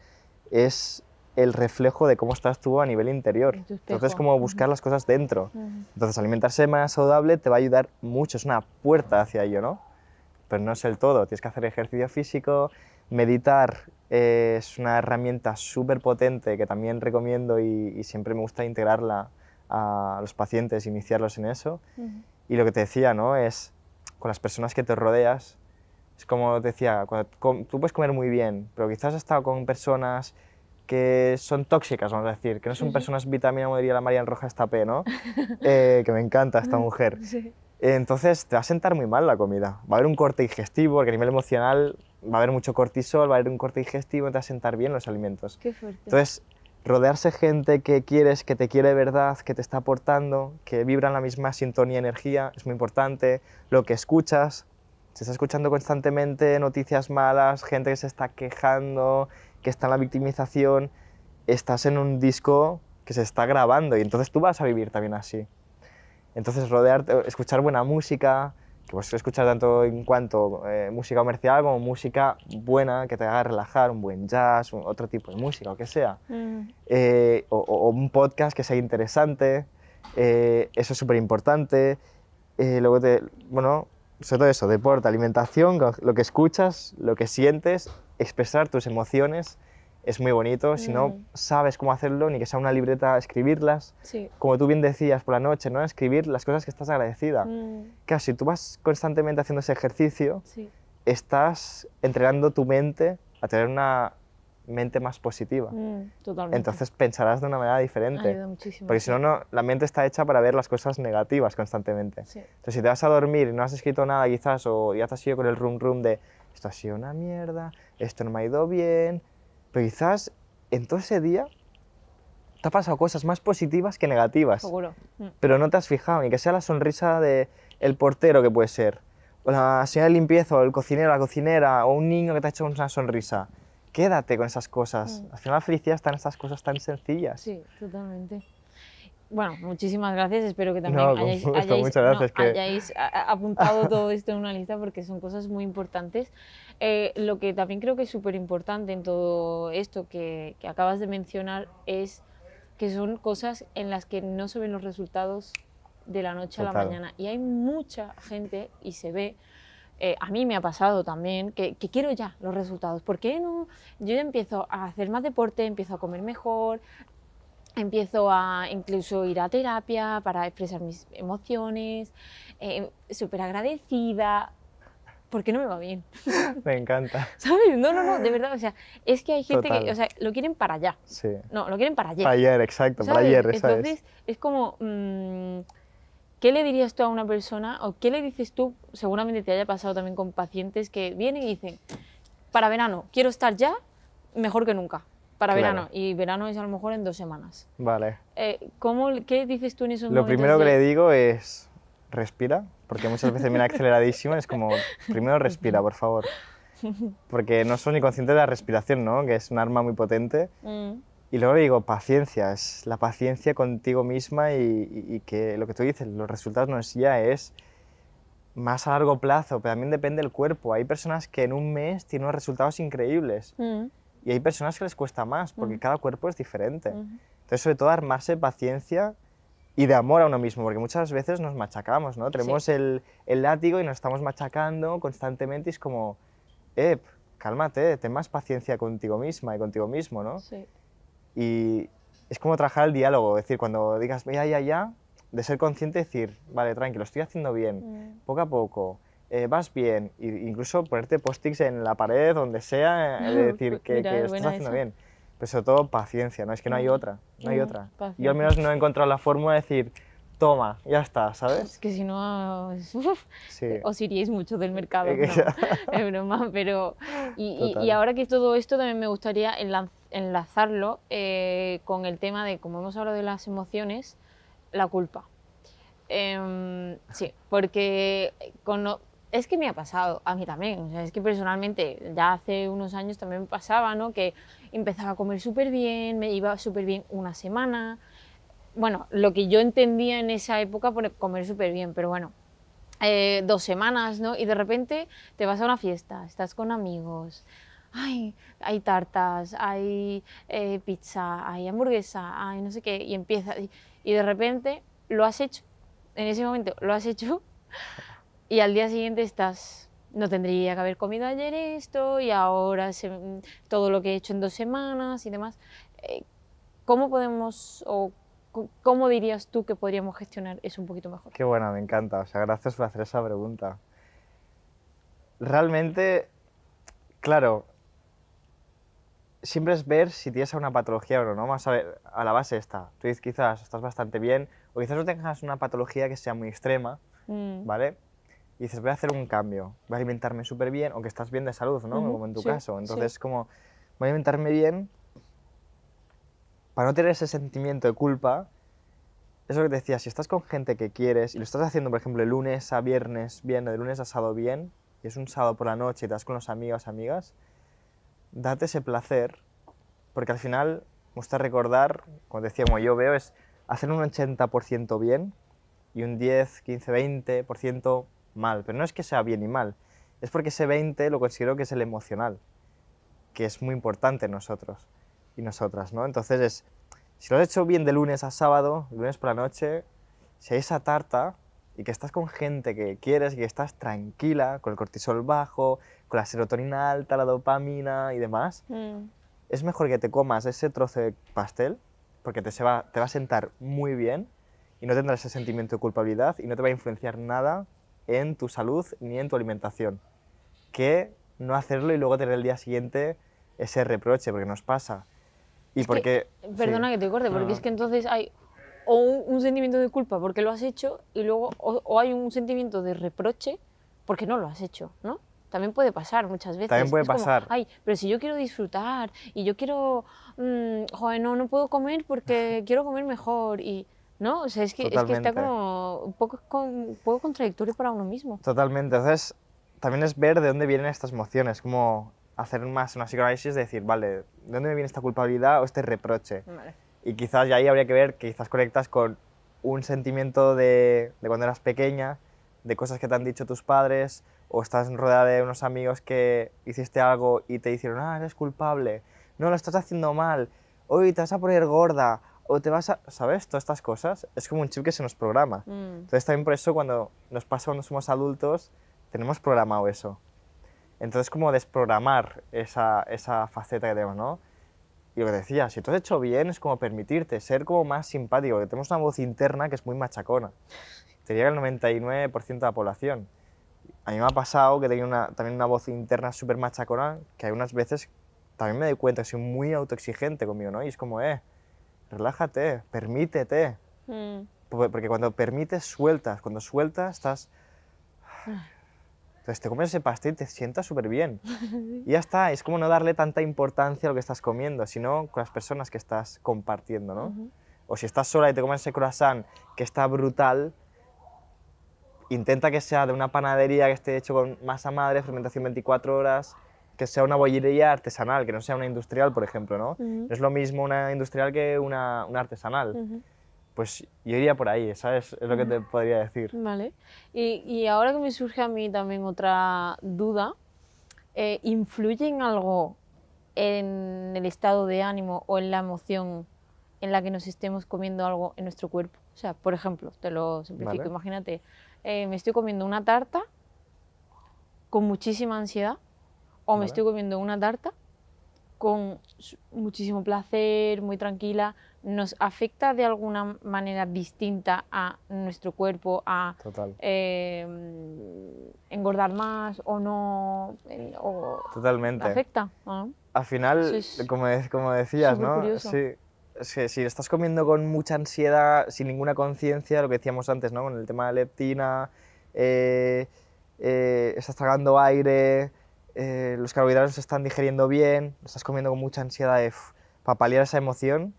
es el reflejo de cómo estás tú a nivel interior. Entonces es como buscar las cosas dentro. Entonces alimentarse de manera saludable te va a ayudar mucho, es una puerta hacia ello, ¿no? Pero no es el todo, tienes que hacer ejercicio físico, meditar es una herramienta súper potente que también recomiendo y siempre me gusta integrarla a los pacientes, iniciarlos en eso. Y lo que te decía, ¿no? Es con las personas que te rodeas, es como te decía, tú puedes comer muy bien, pero quizás has estado con personas que son tóxicas, vamos a decir, que no son personas vitamina, como diría la Marian Rojas Tapé, ¿no? Que me encanta esta mujer. Entonces te va a sentar muy mal la comida. Va a haber un corte digestivo, porque a nivel emocional va a haber mucho cortisol, va a haber un corte digestivo, te va a sentar bien los alimentos. Qué fuerte. Entonces, rodearse gente que quieres, que te quiere de verdad, que te está aportando, que vibra en la misma sintonía y energía, es muy importante. Lo que escuchas, se está escuchando constantemente noticias malas, gente que se está quejando, que está en la victimización, estás en un disco que se está grabando y entonces tú vas a vivir también así. Entonces rodearte, escuchar buena música, que puedes escuchar tanto en cuanto música comercial como música buena que te haga relajar, un buen jazz, otro tipo de música, o que sea. O un podcast que sea interesante, eso es súper importante. Luego bueno, sobre todo eso, deporte, alimentación, lo que escuchas, lo que sientes, expresar tus emociones. Es muy bonito, si no sabes cómo hacerlo, ni que sea una libreta, escribirlas. Como tú bien decías por la noche, ¿no? Escribir las cosas que estás agradecida. Claro, si tú vas constantemente haciendo ese ejercicio, estás entrenando tu mente a tener una mente más positiva. Totalmente. Entonces pensarás de una manera diferente. Ayuda muchísimo. Porque si no, la mente está hecha para ver las cosas negativas constantemente. Entonces si te vas a dormir y no has escrito nada quizás, o ya te has ido con el rum de esto ha sido una mierda, esto no me ha ido bien, pero quizás en todo ese día te ha pasado cosas más positivas que negativas. Seguro. Pero no te has fijado, ni que sea la sonrisa del portero que puede ser, o la señora de limpieza, o el cocinero, la cocinera, o un niño que te ha hecho una sonrisa. Quédate con esas cosas. Al final la felicidad está en estas cosas tan sencillas. Sí, totalmente. Bueno, muchísimas gracias. Espero que también hayáis apuntado todo esto en una lista porque son cosas muy importantes. Lo que también creo que es súper importante en todo esto que acabas de mencionar es que son cosas en las que no se ven los resultados de la noche a la mañana. Y hay mucha gente, y se ve, a mí me ha pasado también, que quiero ya los resultados. ¿Por qué no? Yo ya empiezo a hacer más deporte, empiezo a comer mejor, empiezo a incluso ir a terapia para expresar mis emociones, súper agradecida. ¿Por qué no me va bien? Me encanta. ¿Sabes? No, de verdad, o sea, es que hay gente que, o sea, lo quieren para allá. Sí. No, lo quieren para ayer. Para ayer, exacto, ¿sabes? para ayer, esa Entonces, es como, ¿qué le dirías tú a una persona, o qué le dices tú, seguramente te haya pasado también con pacientes que vienen y dicen, para verano, quiero estar ya mejor que nunca? para Claro. verano, y verano es a lo mejor en 2 semanas. Vale. ¿Qué dices tú en esos Lo momentos primero que de- le digo es respira, porque muchas veces viene aceleradísimo, es como, primero respira, por favor. Porque no soy ni consciente de la respiración, ¿no? Que es un arma muy potente. Mm, Y luego le digo, paciencia, es la paciencia contigo misma y que lo que tú dices, los resultados no es ya, es más a largo plazo, pero también depende del cuerpo. Hay personas que en un mes tienen unos resultados increíbles mm, y hay personas que les cuesta más, porque Mm. cada cuerpo es diferente. mm. Entonces, sobre todo, armarse paciencia y de amor a uno mismo, porque muchas veces nos machacamos, ¿no? Tenemos el látigo y nos estamos machacando constantemente y es como, cálmate, ten más paciencia contigo misma y contigo mismo, ¿no? Sí. Y es como trabajar el diálogo, es decir, cuando digas ya, de ser consciente, decir, vale, tranquilo, estoy haciendo bien, poco a poco, vas bien, e incluso ponerte post-its en la pared, donde sea, de decir Mira, que es estás buena haciendo esa. bien. Pero sobre todo paciencia, ¿no? Es que no hay otra, no hay otra. Yo Paciencia. al menos no he encontrado la fórmula de decir, toma, ya está, Es ¿sabes? que si no, Sí. os iríais mucho del mercado, que no, ya- es broma, pero... Y Total. ahora que todo esto también me gustaría enlazarlo con el tema de, como hemos hablado de las emociones, la culpa. Sí, porque es que me ha pasado, a mí también, o sea, es que personalmente ya hace unos años también me pasaba, ¿no? Que empezaba a comer súper bien, me iba súper bien una semana, bueno, lo que yo entendía en esa época por comer súper bien, pero bueno, 2 semanas, ¿no? Y de repente te vas a una fiesta, estás con amigos, ay, hay tartas, hay pizza, hay hamburguesa, hay no sé qué, y empieza, y de repente lo has hecho, en ese momento lo has hecho, y al día siguiente estás, no tendría que haber comido ayer esto, y ahora todo lo que he hecho en 2 semanas y demás. Eh, ¿Cómo podemos, o cómo dirías tú que podríamos gestionar eso un poquito mejor? Qué buena, me encanta. O sea, gracias por hacer esa pregunta. Realmente, claro, siempre es ver si tienes una patología o no, ¿no? Vamos a ver, a la base está. Tú dices, quizás estás bastante bien, o quizás no tengas una patología que sea muy extrema, ¿vale? Y dices, voy a hacer un cambio, voy a alimentarme súper bien, o que estás bien de salud, ¿no? Ujú, Como en tu sí, caso. Entonces, sí. como, voy a alimentarme bien para no tener ese sentimiento de culpa. Es lo que te decía, si estás con gente que quieres y lo estás haciendo, por ejemplo, de lunes a viernes bien, o de lunes a sábado bien, y es un sábado por la noche y te vas con los amigos, amigas, date ese placer, porque al final, me gusta recordar, como te decía, como yo veo, es hacer un 80% bien y un 10, 15, 20% mal. Pero no es que sea bien y mal, es porque ese 20 lo considero que es el emocional, que es muy importante en nosotros y nosotras, ¿no? Entonces es, si lo has hecho bien de lunes a sábado, lunes por la noche, si hay esa tarta y que estás con gente que quieres y que estás tranquila, con el cortisol bajo, con la serotonina alta, la dopamina y demás, es mejor que te comas ese trozo de pastel porque te va a sentar muy bien y no tendrás ese sentimiento de culpabilidad y no te va a influenciar nada en tu salud ni en tu alimentación. Que no hacerlo y luego tener el día siguiente ese reproche, porque nos pasa. Y Es porque... que, perdona sí. que te corte, No, porque no. es que entonces hay o un sentimiento de culpa porque lo has hecho y luego o hay un sentimiento de reproche porque no lo has hecho, ¿no? También puede pasar muchas veces. También puede Es como, pasar. ay, pero si yo quiero disfrutar y yo quiero, joder, no puedo comer porque quiero comer mejor y, ¿no? O sea, es que está Totalmente. como un poco contradictorio para uno mismo. Totalmente. Entonces, también es ver de dónde vienen estas emociones, como hacer más una psicoanálisis de decir, vale, ¿de dónde me viene esta culpabilidad o este reproche? Vale. Y quizás ya ahí habría que ver que quizás conectas con un sentimiento de cuando eras pequeña, de cosas que te han dicho tus padres, o estás rodeada de unos amigos que hiciste algo y te dijeron, eres culpable, no, lo estás haciendo mal, hoy te vas a poner gorda, o te vas a... ¿Sabes? Todas estas cosas es como un chip que se nos programa. Entonces también por eso cuando nos pasa cuando somos adultos, tenemos programado eso. Entonces como desprogramar esa faceta que tenemos, ¿no? Y lo que decía, si tú has hecho bien es como permitirte ser como más simpático, que tenemos una voz interna que es muy machacona. Te llega el 99% de la población. A mí me ha pasado que tenía también una voz interna súper machacona, que hay unas veces también me doy cuenta que soy muy autoexigente conmigo, ¿no? Y es como, relájate, permítete. Porque cuando permites, sueltas. Cuando sueltas, estás Entonces te comes ese pastel y te sientas súper bien. Y ya está, es como no darle tanta importancia a lo que estás comiendo, sino con las personas que estás compartiendo, ¿no? O si estás sola y te comes ese croissant que está brutal, intenta que sea de una panadería que esté hecho con masa madre, fermentación 24 horas, que sea una bollería artesanal, que no sea una industrial, por ejemplo, ¿no? No es lo mismo una industrial que una artesanal. Pues yo iría por ahí, ¿sabes? Es lo que te podría decir. Vale. Y ahora que me surge a mí también otra duda, ¿influye en algo en el estado de ánimo o en la emoción en la que nos estemos comiendo algo en nuestro cuerpo? O sea, por ejemplo, te lo simplifico, Vale. imagínate, me estoy comiendo una tarta con muchísima ansiedad o me Vale. estoy comiendo una tarta con muchísimo placer, muy tranquila. ¿Nos afecta de alguna manera distinta a nuestro cuerpo, a Total. engordar más o no? O Totalmente. ¿afecta? ¿Ah? Al final, Eso es como decías, súper ¿no? curioso. Sí. Es que si estás comiendo con mucha ansiedad, sin ninguna conciencia, lo que decíamos antes, ¿no? Con el tema de la leptina, estás tragando aire, los carbohidratos se están digeriendo bien, estás comiendo con mucha ansiedad para paliar esa emoción,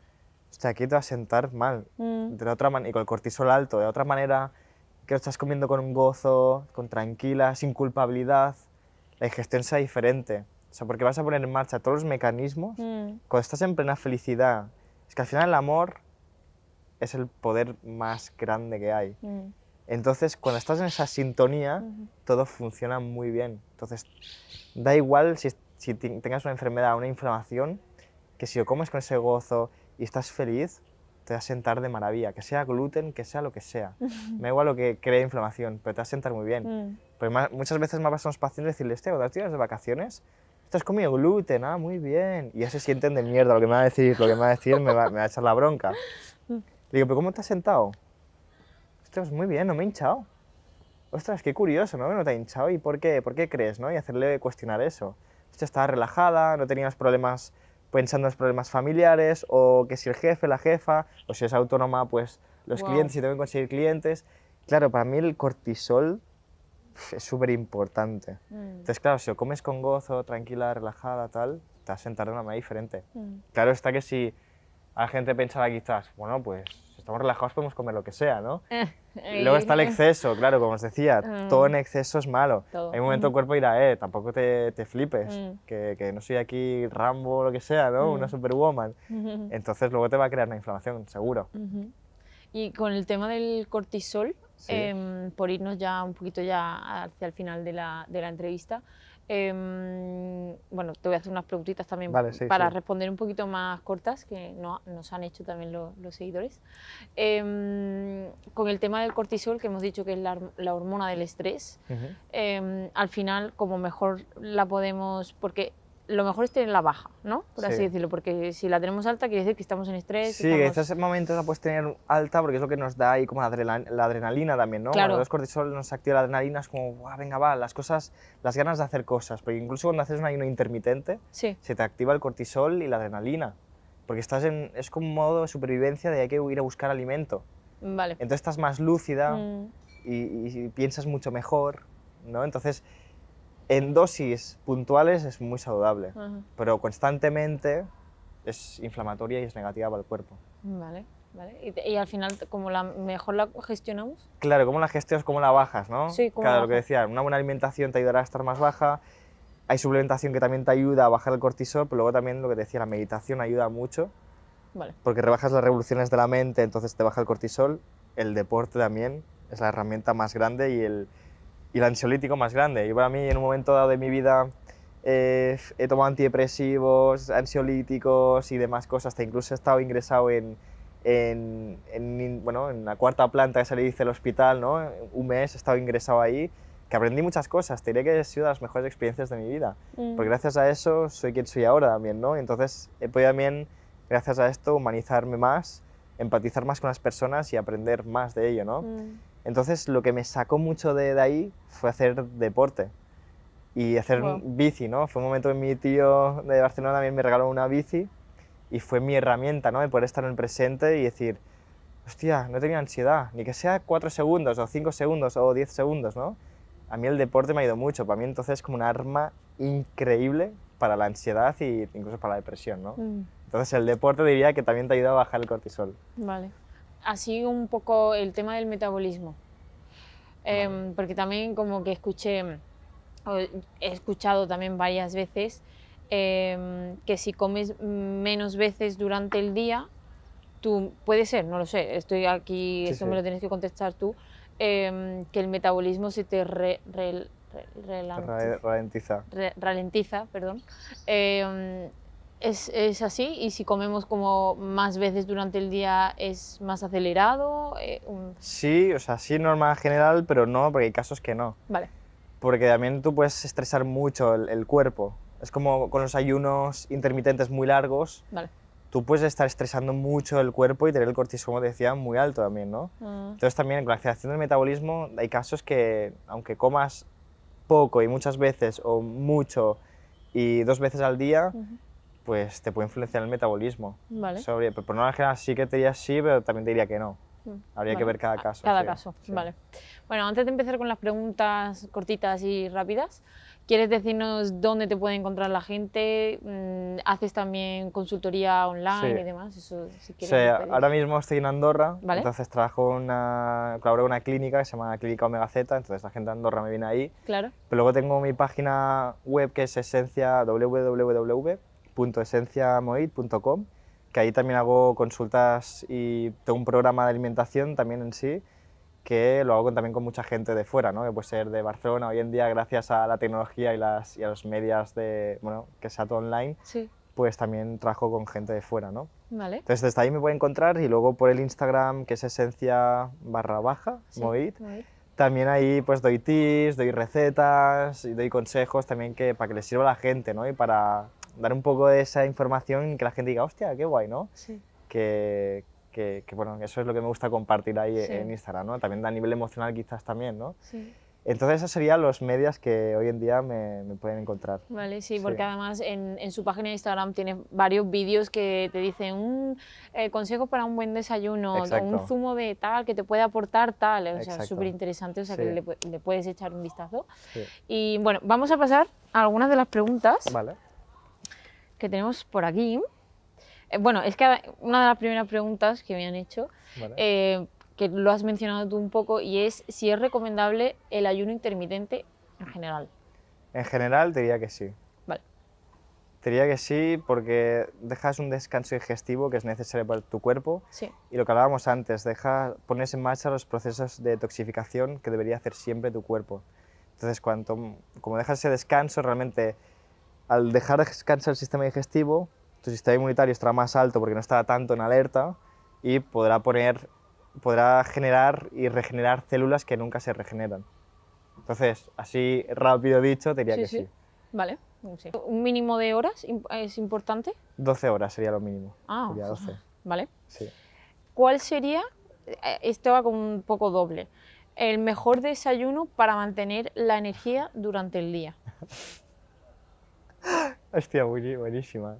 hostia, aquí te va a sentar mal. De la otra y con el cortisol alto, de otra manera que lo estás comiendo con un gozo, con tranquila, sin culpabilidad, la digestión sea diferente. O sea, porque vas a poner en marcha todos los mecanismos cuando estás en plena felicidad. Es que al final el amor es el poder más grande que hay. Entonces, cuando estás en esa sintonía, todo funciona muy bien. Entonces, da igual si tengas una enfermedad o una inflamación, que si lo comes con ese gozo y estás feliz, te va a sentar de maravilla. Que sea gluten, que sea lo que sea. Me da igual lo que cree inflamación, pero te va a sentar muy bien. Porque muchas veces me pasan los pacientes decirles, tío, cuando tienes de vacaciones, ¿te has comido gluten? Ah, muy bien. Y ya se sienten de mierda lo que me va a decir, me va a echar la bronca. Le digo, ¿pero cómo te has sentado? Ostras, muy bien, no me he hinchado. Ostras, qué curioso, ¿no? No te ha hinchado. ¿Y por qué? ¿Por qué crees, no? Y hacerle cuestionar eso. Ostras, estaba relajada, no tenías problemas pensando en los problemas familiares, o que si el jefe, la jefa, o si es autónoma, pues los clientes, si tengo que conseguir clientes. Claro, para mí el cortisol es súper importante. Entonces, claro, si lo comes con gozo, tranquila, relajada, tal, te vas a sentar de una manera diferente. Claro está que si a la gente pensará quizás, bueno, pues si estamos relajados podemos comer lo que sea, ¿no? Y luego está el exceso, claro, como os decía, todo en exceso es malo. Todo. Hay un momento el cuerpo dirá, tampoco te flipes, que no soy aquí Rambo o lo que sea, ¿no? Una superwoman. Entonces luego te va a crear una inflamación, seguro. Y con el tema del cortisol, Sí. por irnos ya un poquito ya hacia el final de la entrevista, bueno, te voy a hacer unas preguntitas también Vale, sí, para sí. responder un poquito más cortas, que nos han hecho también los seguidores. Con el tema del cortisol, que hemos dicho que es la hormona del estrés, al final, como mejor la podemos, porque lo mejor es tenerla baja, ¿no? Por así Sí. decirlo, porque si la tenemos alta quiere decir que estamos en estrés. Sí, que en ese momento la puedes tener alta porque es lo que nos da ahí como la adrenalina también, ¿no? Claro. Cuando el cortisol nos activa la adrenalina es como, "Buah, venga, va, las cosas, las ganas de hacer cosas", porque incluso cuando haces un ayuno intermitente, Sí. se te activa el cortisol y la adrenalina, porque es como un modo de supervivencia de hay que ir a buscar alimento. Vale. Entonces estás más lúcida y piensas mucho mejor, ¿no? Entonces, en dosis puntuales es muy saludable, pero constantemente es inflamatoria y es negativa para el cuerpo. Vale, vale. Y al final, como mejor la gestionamos. Claro, ¿cómo la gestionas, cómo la bajas, no? Sí, ¿cómo Claro, la lo que bajas? decía, una buena alimentación te ayudará a estar más baja, hay suplementación que también te ayuda a bajar el cortisol, pero luego también lo que te decía, la meditación ayuda mucho, Vale. porque rebajas las revoluciones de la mente, entonces te baja el cortisol, el deporte también es la herramienta más grande y el ansiolítico más grande. Yo para mí, en un momento dado de mi vida, he tomado antidepresivos, ansiolíticos y demás cosas, hasta incluso he estado ingresado en la cuarta planta que se le dice el hospital, ¿no? Un mes he estado ingresado ahí, que aprendí muchas cosas, te diré que ha sido de las mejores experiencias de mi vida, porque gracias a eso soy quien soy ahora también, ¿no? Entonces he podido también, gracias a esto, humanizarme más, empatizar más con las personas y aprender más de ello, ¿no? Entonces lo que me sacó mucho de ahí fue hacer deporte y hacer bici, ¿no? Fue un momento en mi tío de Barcelona también me regaló una bici y fue mi herramienta, ¿no? De poder estar en el presente y decir, hostia, no tenía ansiedad, ni que sea 4 segundos o 5 segundos o 10 segundos, ¿no? a mí el deporte me ha ido mucho. Para mí entonces es como un arma increíble para la ansiedad e incluso para la depresión, ¿no? Entonces el deporte diría que también te ayuda a bajar el cortisol. Vale. Así un poco el tema del metabolismo. Porque también como que he escuchado también varias veces que si comes menos veces durante el día, puede ser, no lo sé, estoy aquí, Sí, esto sí. me lo tienes que contestar tú, que el metabolismo se te Ralentiza. ralentiza, perdón. ¿Es así? ¿Y si comemos como más veces durante el día es más acelerado? Sí, o sea, sí norma general, pero no, porque hay casos que no. Vale. Porque también tú puedes estresar mucho el cuerpo. Es como con los ayunos intermitentes muy largos, Vale. tú puedes estar estresando mucho el cuerpo y tener el cortisol, como te decía, muy alto también, ¿no? Entonces también con la aceleración del metabolismo hay casos que, aunque comas poco y muchas veces, o mucho y 2 veces al día, pues te puede influenciar el metabolismo. Vale. Pero por norma general sí que te diría sí, pero también te diría que no. Habría que Vale. ver cada caso. Cada sí, caso, sí. vale. Bueno, antes de empezar con las preguntas cortitas y rápidas, ¿quieres decirnos dónde te puede encontrar la gente? ¿Haces también consultoría online Sí. y demás? Eso, si Sí, quieres, lo puedes. ahora mismo estoy en Andorra, Vale. entonces colaboro en una clínica que se llama Clínica Omega Z, entonces la gente de Andorra me viene ahí. Claro. Pero luego tengo mi página web que es www.esenciamoid.com, que ahí también hago consultas y tengo un programa de alimentación también en sí, que lo hago también con mucha gente de fuera, ¿no? Que puede ser de Barcelona. Hoy en día, gracias a la tecnología y a los medios que sea todo online, Sí. pues también trabajo con gente de fuera, ¿no? Vale. Entonces desde ahí me pueden encontrar y luego por el Instagram, que es Sí, esencia_moid, Moid. también ahí pues doy tips, doy recetas y doy consejos también para que les sirva a la gente, ¿no? Y para dar un poco de esa información y que la gente diga, hostia, qué guay, ¿no? Sí. Bueno, eso es lo que me gusta compartir ahí Sí. en Instagram, ¿no? También a nivel emocional quizás también, ¿no? Sí. Entonces esos serían los medios que hoy en día me pueden encontrar. Vale, sí, porque además en su página de Instagram tiene varios vídeos que te dicen consejos para un buen desayuno, o Exacto. un zumo de tal que te puede aportar tal, o sea, Exacto. súper interesante, o sea, Sí. que le puedes echar un vistazo. Sí. Y bueno, vamos a pasar a algunas de las preguntas Vale. que tenemos por aquí. Bueno, es que una de las primeras preguntas que me han hecho, Vale. que lo has mencionado tú un poco, y es si es recomendable el ayuno intermitente en general. En general te diría que sí. Vale. Te diría que sí porque dejas un descanso digestivo que es necesario para tu cuerpo. Sí. Y lo que hablábamos antes, pones en marcha los procesos de detoxificación que debería hacer siempre tu cuerpo. Entonces, como dejas ese descanso, realmente al dejar descansar el sistema digestivo, tu sistema inmunitario estará más alto porque no estará tanto en alerta y podrá generar y regenerar células que nunca se regeneran. Entonces, así rápido dicho, te diría que sí. Vale. Sí. ¿Un mínimo de horas es importante? 12 horas sería lo mínimo. Ah, Sería 12. Vale. Sí. ¿Cuál sería, esto va como un poco doble, el mejor desayuno para mantener la energía durante el día? Hostia, buenísima.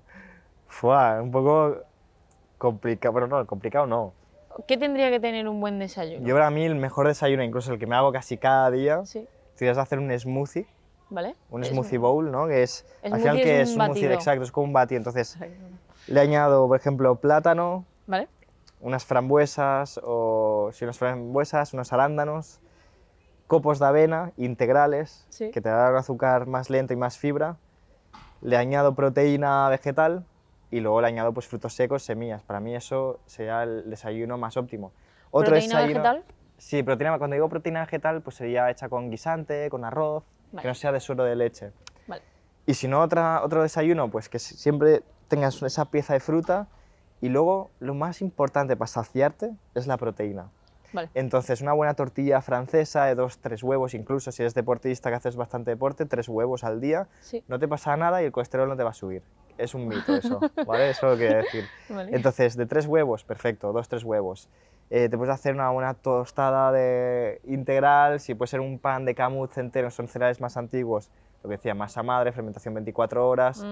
Fue un poco complicado, pero no, complicado no. ¿Qué tendría que tener un buen desayuno? Yo para mí el mejor desayuno, incluso el que me hago casi cada día, Sí. sería hacer un smoothie, ¿Vale? un smoothie bowl, ¿no? Que es, al Smoothie final es que un es un smoothie, batido. exacto, es como un batido. Entonces le añado, por ejemplo, plátano, ¿Vale? unas frambuesas, unos arándanos, copos de avena integrales, Sí. que te dan azúcar más lento y más fibra. Le añado proteína vegetal y luego le añado pues frutos secos, semillas. Para mí eso sería el desayuno más óptimo. ¿Proteína vegetal? Sí, cuando digo proteína vegetal, pues sería hecha con guisante, con arroz, Vale. que no sea de suero de leche. Vale. Y si no, otro desayuno, pues que siempre tengas esa pieza de fruta. Y luego, lo más importante para saciarte es la proteína. Vale. Entonces, una buena tortilla francesa de 2-3 huevos, incluso si eres deportista que haces bastante deporte, 3 huevos al día, Sí. no te pasa nada y el colesterol no te va a subir. Es un mito eso, ¿vale? Eso lo quiero decir. Vale. Entonces, de 3 huevos, perfecto, 2-3 huevos. Te puedes hacer una buena tostada integral, si puede ser un pan de camut entero, son cereales más antiguos, lo que decía, masa madre, fermentación 24 horas,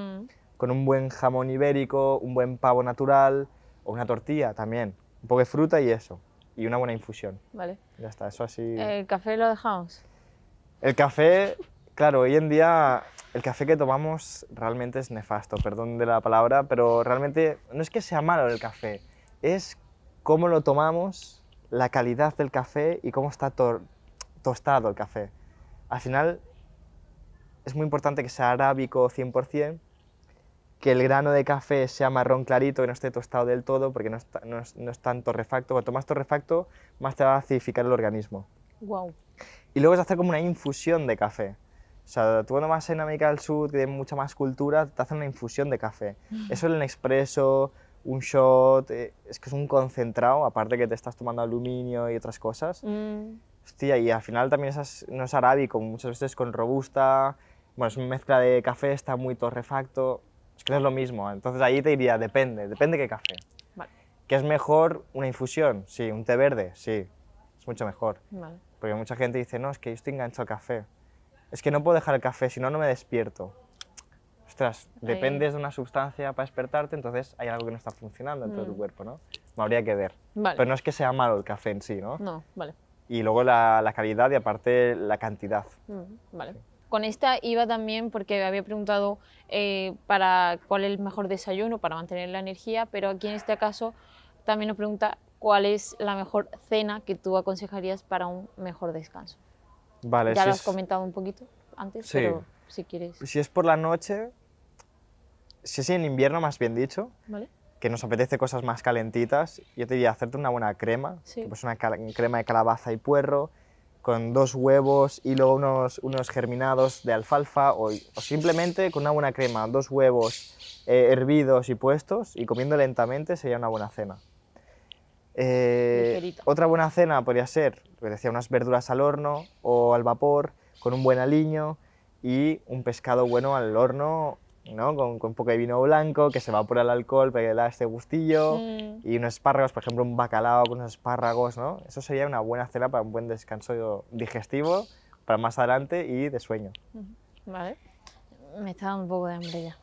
con un buen jamón ibérico, un buen pavo natural, o una tortilla también, un poco de fruta y eso, y una buena infusión. Vale. Ya está, eso así... ¿El café lo dejamos? El café, claro, hoy en día el café que tomamos realmente es nefasto, perdón de la palabra, pero realmente no es que sea malo el café, es cómo lo tomamos, la calidad del café y cómo está tostado el café. Al final es muy importante que sea arábico 100%, que el grano de café sea marrón clarito, que no esté tostado del todo, porque no es tan torrefacto. Cuanto más torrefacto, más te va a acidificar el organismo. Wow. Y luego es hacer como una infusión de café. O sea, tú cuando vas en América del Sur, que hay mucha más cultura, te hacen una infusión de café. Eso es el expreso, un shot, es que es un concentrado, aparte que te estás tomando aluminio y otras cosas. Hostia, y al final también no es arábico, muchas veces con robusta, bueno, es una mezcla de café, está muy torrefacto, es que no es lo mismo. Entonces ahí te diría, depende qué café. Vale. ¿Qué es mejor? ¿Una infusión? Sí. ¿Un té verde? Sí, es mucho mejor. Vale. Porque mucha gente dice, no, es que yo estoy enganchado al café. Es que no puedo dejar el café, si no, no me despierto. Ostras, dependes de una sustancia para despertarte, entonces hay algo que no está funcionando dentro de tu cuerpo, ¿no? Me habría que ver. Vale. Pero no es que sea malo el café en sí, ¿no? No, vale. Y luego la calidad y aparte la cantidad. Vale. Sí. Con esta iba también porque había preguntado para cuál es el mejor desayuno para mantener la energía, pero aquí en este caso también nos pregunta cuál es la mejor cena que tú aconsejarías para un mejor descanso. Vale, ya si lo has comentado un poquito antes, sí. Pero si quieres... Si es por la noche, si es en invierno más bien dicho, ¿Vale? que nos apetece cosas más calentitas, yo te diría hacerte una buena crema, Sí. que pues una crema de calabaza y puerro, con 2 huevos y luego unos germinados de alfalfa, o simplemente con una buena crema, 2 huevos hervidos y puestos, y comiendo lentamente sería una buena cena. Otra buena cena podría ser, lo que decía, unas verduras al horno o al vapor, con un buen aliño y un pescado bueno al horno, ¿no? Con un poco de vino blanco, que se evapora el alcohol para que le da este gustillo, y unos espárragos, por ejemplo, un bacalao con unos espárragos, ¿no? Eso sería una buena cena para un buen descanso digestivo, para más adelante y de sueño. Vale, me está dando un poco de hambre ya.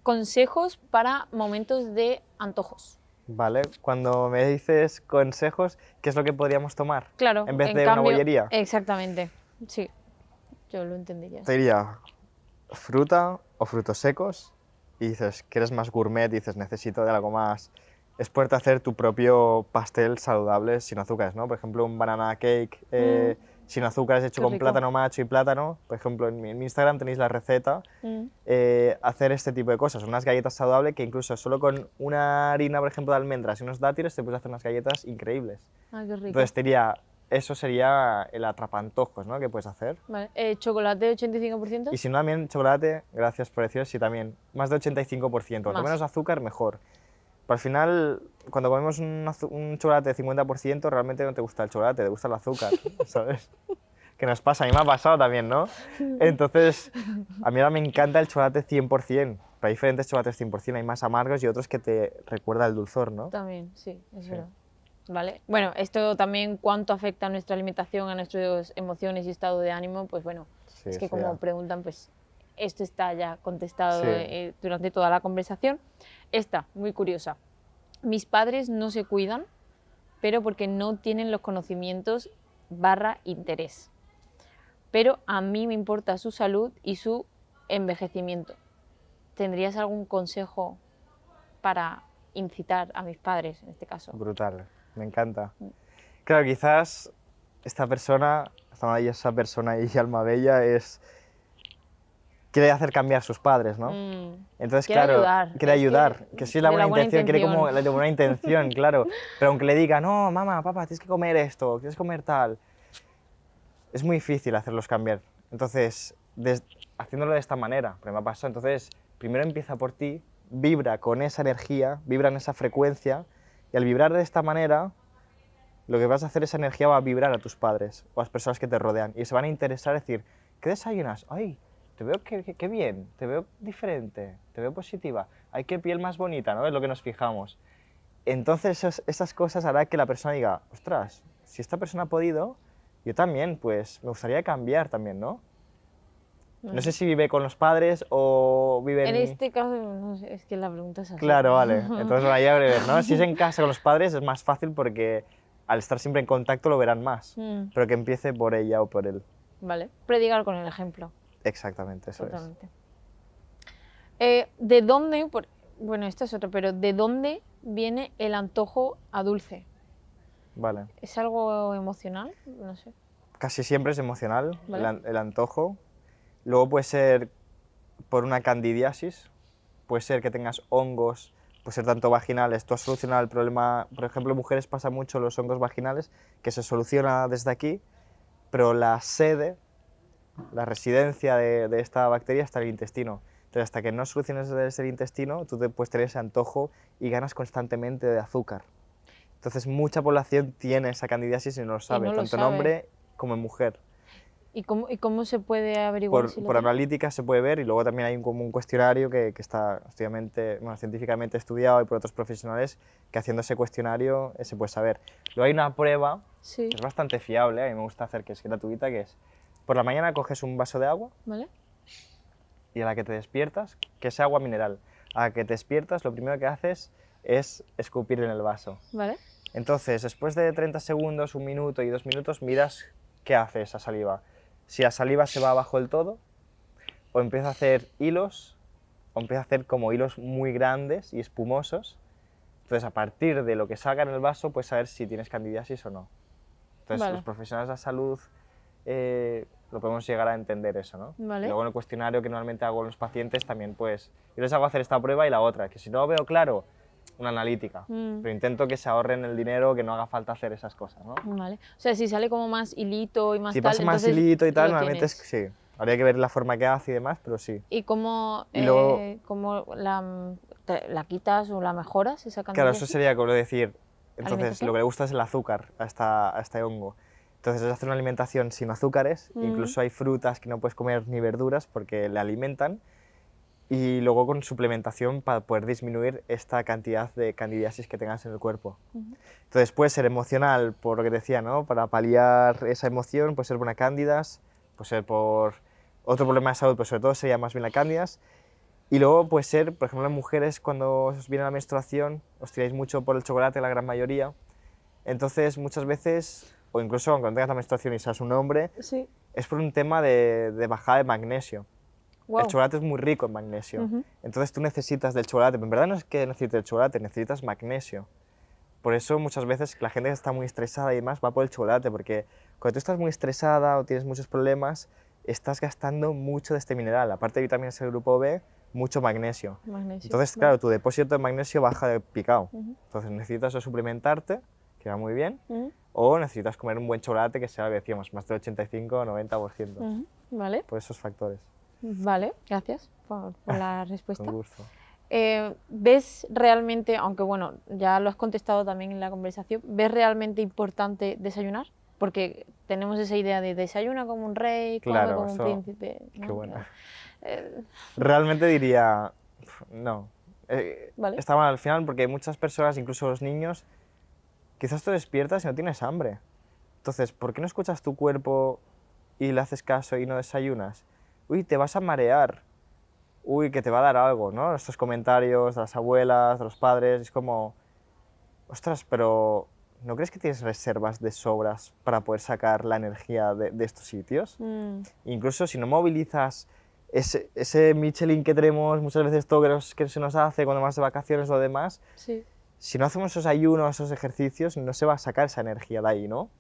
Consejos para momentos de antojos. Vale, cuando me dices consejos, ¿qué es lo que podríamos tomar? Claro, en vez de una bollería. Exactamente, sí, yo lo entendería. Te diría fruta o frutos secos y dices que eres más gourmet y dices necesito de algo más. Es poderte hacer tu propio pastel saludable sin azúcares, ¿no? Por ejemplo, un banana cake sin azúcares hecho con plátano macho y plátano. Por ejemplo, en mi Instagram tenéis la receta. Hacer este tipo de cosas, unas galletas saludables que incluso solo con una harina, por ejemplo, de almendras y unos dátiles te puedes hacer unas galletas increíbles. Ah, qué rico. Entonces te diría, eso sería el atrapantojos, ¿no? Que puedes hacer. Vale. ¿Chocolate 85%? Y si no, también chocolate, gracias por decir, sí, también, más de 85%. Cuanto menos azúcar, mejor. Pero al final, cuando comemos un chocolate de 50%, realmente no te gusta el chocolate, te gusta el azúcar, ¿sabes? Que nos pasa, a mí me ha pasado también, ¿no? Entonces, a mí ahora me encanta el chocolate 100%. Pero hay diferentes chocolates 100%, hay más amargos y otros que te recuerda el dulzor, ¿no? También, sí, es verdad. Vale. Bueno, esto también cuánto afecta a nuestra alimentación, a nuestras emociones y estado de ánimo, pues bueno, es que como preguntan, pues esto está ya contestado durante toda la conversación. Esta, muy curiosa. Mis padres no se cuidan, pero porque no tienen los conocimientos / interés. Pero a mí me importa su salud y su envejecimiento. ¿Tendrías algún consejo para incitar a mis padres, en este caso? Brutal, me encanta. Claro, quizás esta maravillosa persona y alma bella quiere hacer cambiar a sus padres, ¿no? Entonces, quiere ayudar, que sí es la buena intención, quiere como la buena intención, claro. Pero aunque le diga, no, mamá, papá, tienes que comer esto, tienes que comer tal, es muy difícil hacerlos cambiar. Entonces, haciéndolo de esta manera, porque me ha pasado, entonces, primero empieza por ti, vibra con esa energía, vibra en esa frecuencia, y al vibrar de esta manera, lo que vas a hacer, esa energía va a vibrar a tus padres o a las personas que te rodean, y se van a interesar, decir, ¿qué desayunas? ¡Ay! Te veo qué bien, te veo diferente, te veo positiva, ay, qué piel más bonita, ¿no? Es lo que nos fijamos. Entonces esas cosas harán que la persona diga, ostras, si esta persona ha podido, yo también, pues me gustaría cambiar también, ¿no? No sé si vive con los padres o vive en... este caso, no sé, es que la pregunta es así. Claro, vale, entonces ahí habría que ver, ¿no? Si es en casa con los padres es más fácil porque al estar siempre en contacto lo verán más, pero que empiece por ella o por él. Vale, predicar con el ejemplo. Exactamente, eso Totalmente. ¿De dónde, bueno, esto es otro, pero ¿de dónde viene el antojo a dulce? Vale. ¿Es algo emocional? No sé. Casi siempre es emocional, Vale. el antojo. Luego puede ser por una candidiasis, puede ser que tengas hongos, puede ser tanto vaginales. Tú has solucionado el problema, por ejemplo, en mujeres pasa mucho los hongos vaginales, que se soluciona desde aquí, pero la sede, la residencia de esta bacteria está en el intestino. Entonces, hasta que no soluciones desde el intestino, tú te puedes tener ese antojo y ganas constantemente de azúcar. Entonces, mucha población tiene esa candidiasis y no lo sabe, no lo tanto en sabe. hombre como en mujer. ¿Y cómo se puede averiguar si lo Por tiene? analítica se puede ver y luego también hay como un cuestionario que está científicamente estudiado y por otros profesionales que haciendo ese cuestionario se puede saber. Luego hay una prueba Sí. que es bastante fiable, a mí me gusta hacer, que es gratuita, que es por la mañana coges un vaso de agua ¿Vale? y a la que te despiertas, que es agua mineral, a la que te despiertas lo primero que haces es escupir en el vaso. ¿Vale? Entonces, después de 30 segundos, 1 minuto y 2 minutos, miras qué hace esa saliva. Si la saliva se va abajo del todo, o empieza a hacer hilos, o empieza a hacer como hilos muy grandes y espumosos. Entonces, a partir de lo que salga en el vaso, puedes saber si tienes candidiasis o no. Entonces, Vale. los profesionales de la salud lo podemos llegar a entender eso, ¿no? Vale. Y luego en el cuestionario que normalmente hago en los pacientes también, pues, yo les hago hacer esta prueba y la otra, que si no veo claro, una analítica. Pero intento que se ahorren el dinero, que no haga falta hacer esas cosas, ¿no? Vale. O sea, si sale como más hilito y más Si tal, pasa más entonces hilito y tal, lo normalmente tienes. sí. Habría que ver la forma que hace y demás, pero sí. ¿Y cómo, Y luego- cómo la quitas o la mejoras, esa Claro, candidiasis? eso sería como decir, entonces ¿Alimentación? lo que le gusta es el azúcar a este hongo. Entonces es hacer una alimentación sin azúcares, incluso hay frutas que no puedes comer ni verduras porque le alimentan, y luego con suplementación para poder disminuir esta cantidad de candidiasis que tengas en el cuerpo. Entonces puede ser emocional, por lo que te decía, ¿no? Para paliar esa emoción, puede ser por una cándidas, puede ser por otro problema de salud, pero sobre todo sería más bien la cándidas. Y luego puede ser, por ejemplo, en mujeres cuando os viene la menstruación, os tiráis mucho por el chocolate, la gran mayoría. Entonces muchas veces, o incluso cuando tengas la menstruación y seas un hombre, Sí. es por un tema de bajada de magnesio. Wow. El chocolate es muy rico en magnesio, entonces tú necesitas del chocolate, pero en verdad no es que necesites el chocolate, necesitas magnesio. Por eso muchas veces la gente que está muy estresada y demás va por el chocolate, porque cuando tú estás muy estresada o tienes muchos problemas, estás gastando mucho de este mineral, aparte de vitaminas del grupo B, mucho magnesio. Magnesio. Entonces, Vale. claro, tu depósito de magnesio baja de picado. Entonces necesitas o suplementarte, que va muy bien, o necesitas comer un buen chocolate que sea, lo que decíamos, más del 85 o 90%, Vale. por esos factores. Vale, gracias por la respuesta. Con gusto. ¿Ves realmente, aunque bueno, ya lo has contestado también en la conversación, ¿ves realmente importante desayunar? Porque tenemos esa idea de desayuna como un rey, come Claro, como un eso- príncipe. ¿no? Qué bueno. Eh, Realmente diría, no. Vale. Está mal al final porque muchas personas, incluso los niños, quizás te despiertas y no tienes hambre. Entonces, ¿por qué no escuchas tu cuerpo y le haces caso y no desayunas? Uy, te vas a marear. Uy, que te va a dar algo, ¿no? Estos comentarios de las abuelas, de los padres, es como, ostras, pero ¿no crees que tienes reservas de sobras para poder sacar la energía de estos sitios? Incluso si no movilizas ese Michelin que tenemos muchas veces todo que se nos hace cuando vas de vacaciones o demás, sí. si no hacemos esos ayunos, esos ejercicios, no se va a sacar esa energía de ahí, ¿no?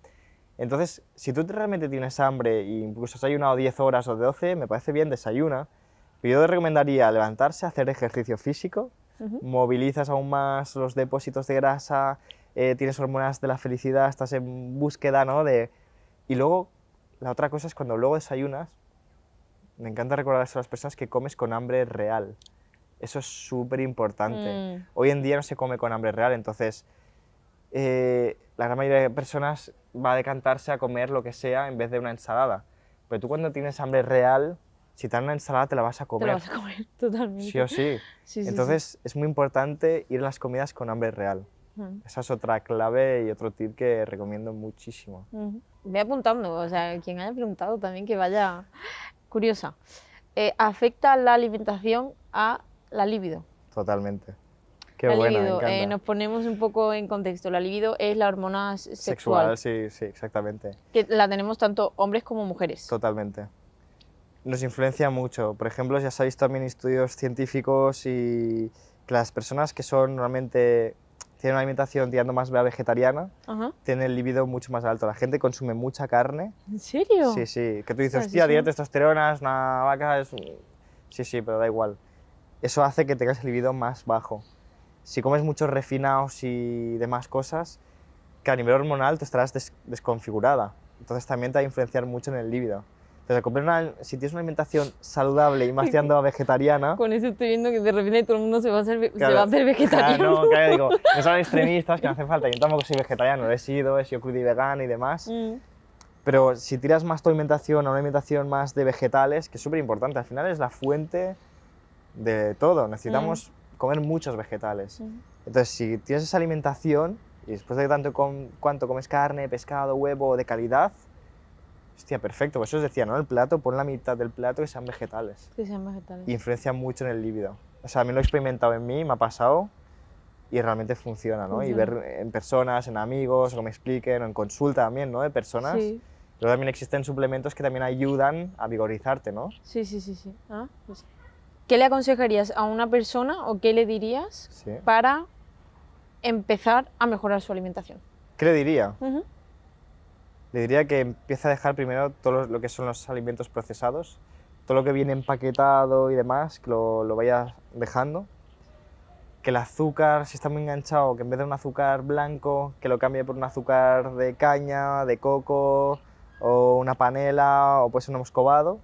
Entonces, si tú realmente tienes hambre e incluso has ayunado 10 horas o 12, me parece bien, desayuna. Pero yo te recomendaría levantarse, hacer ejercicio físico, movilizas aún más los depósitos de grasa, tienes hormonas de la felicidad, estás en búsqueda, ¿no? Y luego, la otra cosa es cuando luego desayunas, me encanta recordar eso a las personas que comes con hambre real. Eso es súper importante. Hoy en día no se come con hambre real, entonces la gran mayoría de personas va a decantarse a comer lo que sea en vez de una ensalada. Pero tú cuando tienes hambre real, si te dan una ensalada te la vas a Te comer. lo vas a comer totalmente. Sí o sí. Sí, sí, Entonces es muy importante ir a las comidas con hambre real. Esa es otra clave y otro tip que recomiendo muchísimo. Ve apuntando, o sea, quien haya preguntado también que vaya curiosa. ¿Afecta la alimentación a la libido? Totalmente. Qué La buena, me libido, encanta. nos ponemos un poco en contexto. La libido es la hormona Sexual, sexual, sí, exactamente. que la tenemos tanto hombres como mujeres. Totalmente. Nos influencia mucho. Por ejemplo, ya se ha visto también estudios científicos y que las personas que son normalmente tienen una alimentación tirando más a vegetariana Ajá. tienen el libido mucho más alto. La gente consume mucha carne. ¿En serio? Sí, sí. Que tú dices, Ostras, hostia, eso- tiene testosterona, es una vaca, es... Sí, sí, pero da igual. Eso hace que tengas el libido más bajo. Si comes muchos refinados y demás cosas, que a nivel hormonal te estarás desconfigurada. Entonces también te va a influenciar mucho en el libido. Entonces, si tienes una alimentación saludable y más tirando a vegetariana... Con eso estoy viendo que de repente todo el mundo se va a hacer, se claro, va a hacer vegetariano. No, claro, digo, no son extremistas, que no hace falta. Yo tampoco soy vegetariano, he sido crudo y vegano y demás. Pero si tiras más tu alimentación a una alimentación más de vegetales, que es súper importante, al final es la fuente de todo. Necesitamos comer muchos vegetales. Entonces, si tienes esa alimentación y después de tanto cuánto comes carne, pescado, huevo de calidad, hostia, perfecto. Por eso os decía, ¿no? El plato, pon la mitad del plato que sean vegetales. Que sean vegetales. Y influencia mucho en el líbido. O sea, a mí lo he experimentado en mí, me ha pasado y realmente funciona, ¿no? Y Funciona. ver en personas, en amigos, o que me expliquen, o en consulta también, ¿no? De personas. Sí, Pero también existen suplementos que también ayudan a vigorizarte, ¿no? sí. Ah, pues. ¿Qué le aconsejarías a una persona o qué le dirías Sí. para empezar a mejorar su alimentación? ¿Qué le diría? Ujú. Le diría que empiece a dejar primero todo lo que son los alimentos procesados, todo lo que viene empaquetado y demás, que lo vaya dejando. Que el azúcar, si está muy enganchado, que en vez de un azúcar blanco, que lo cambie por un azúcar de caña, de coco, o una panela, o puede ser un moscovado.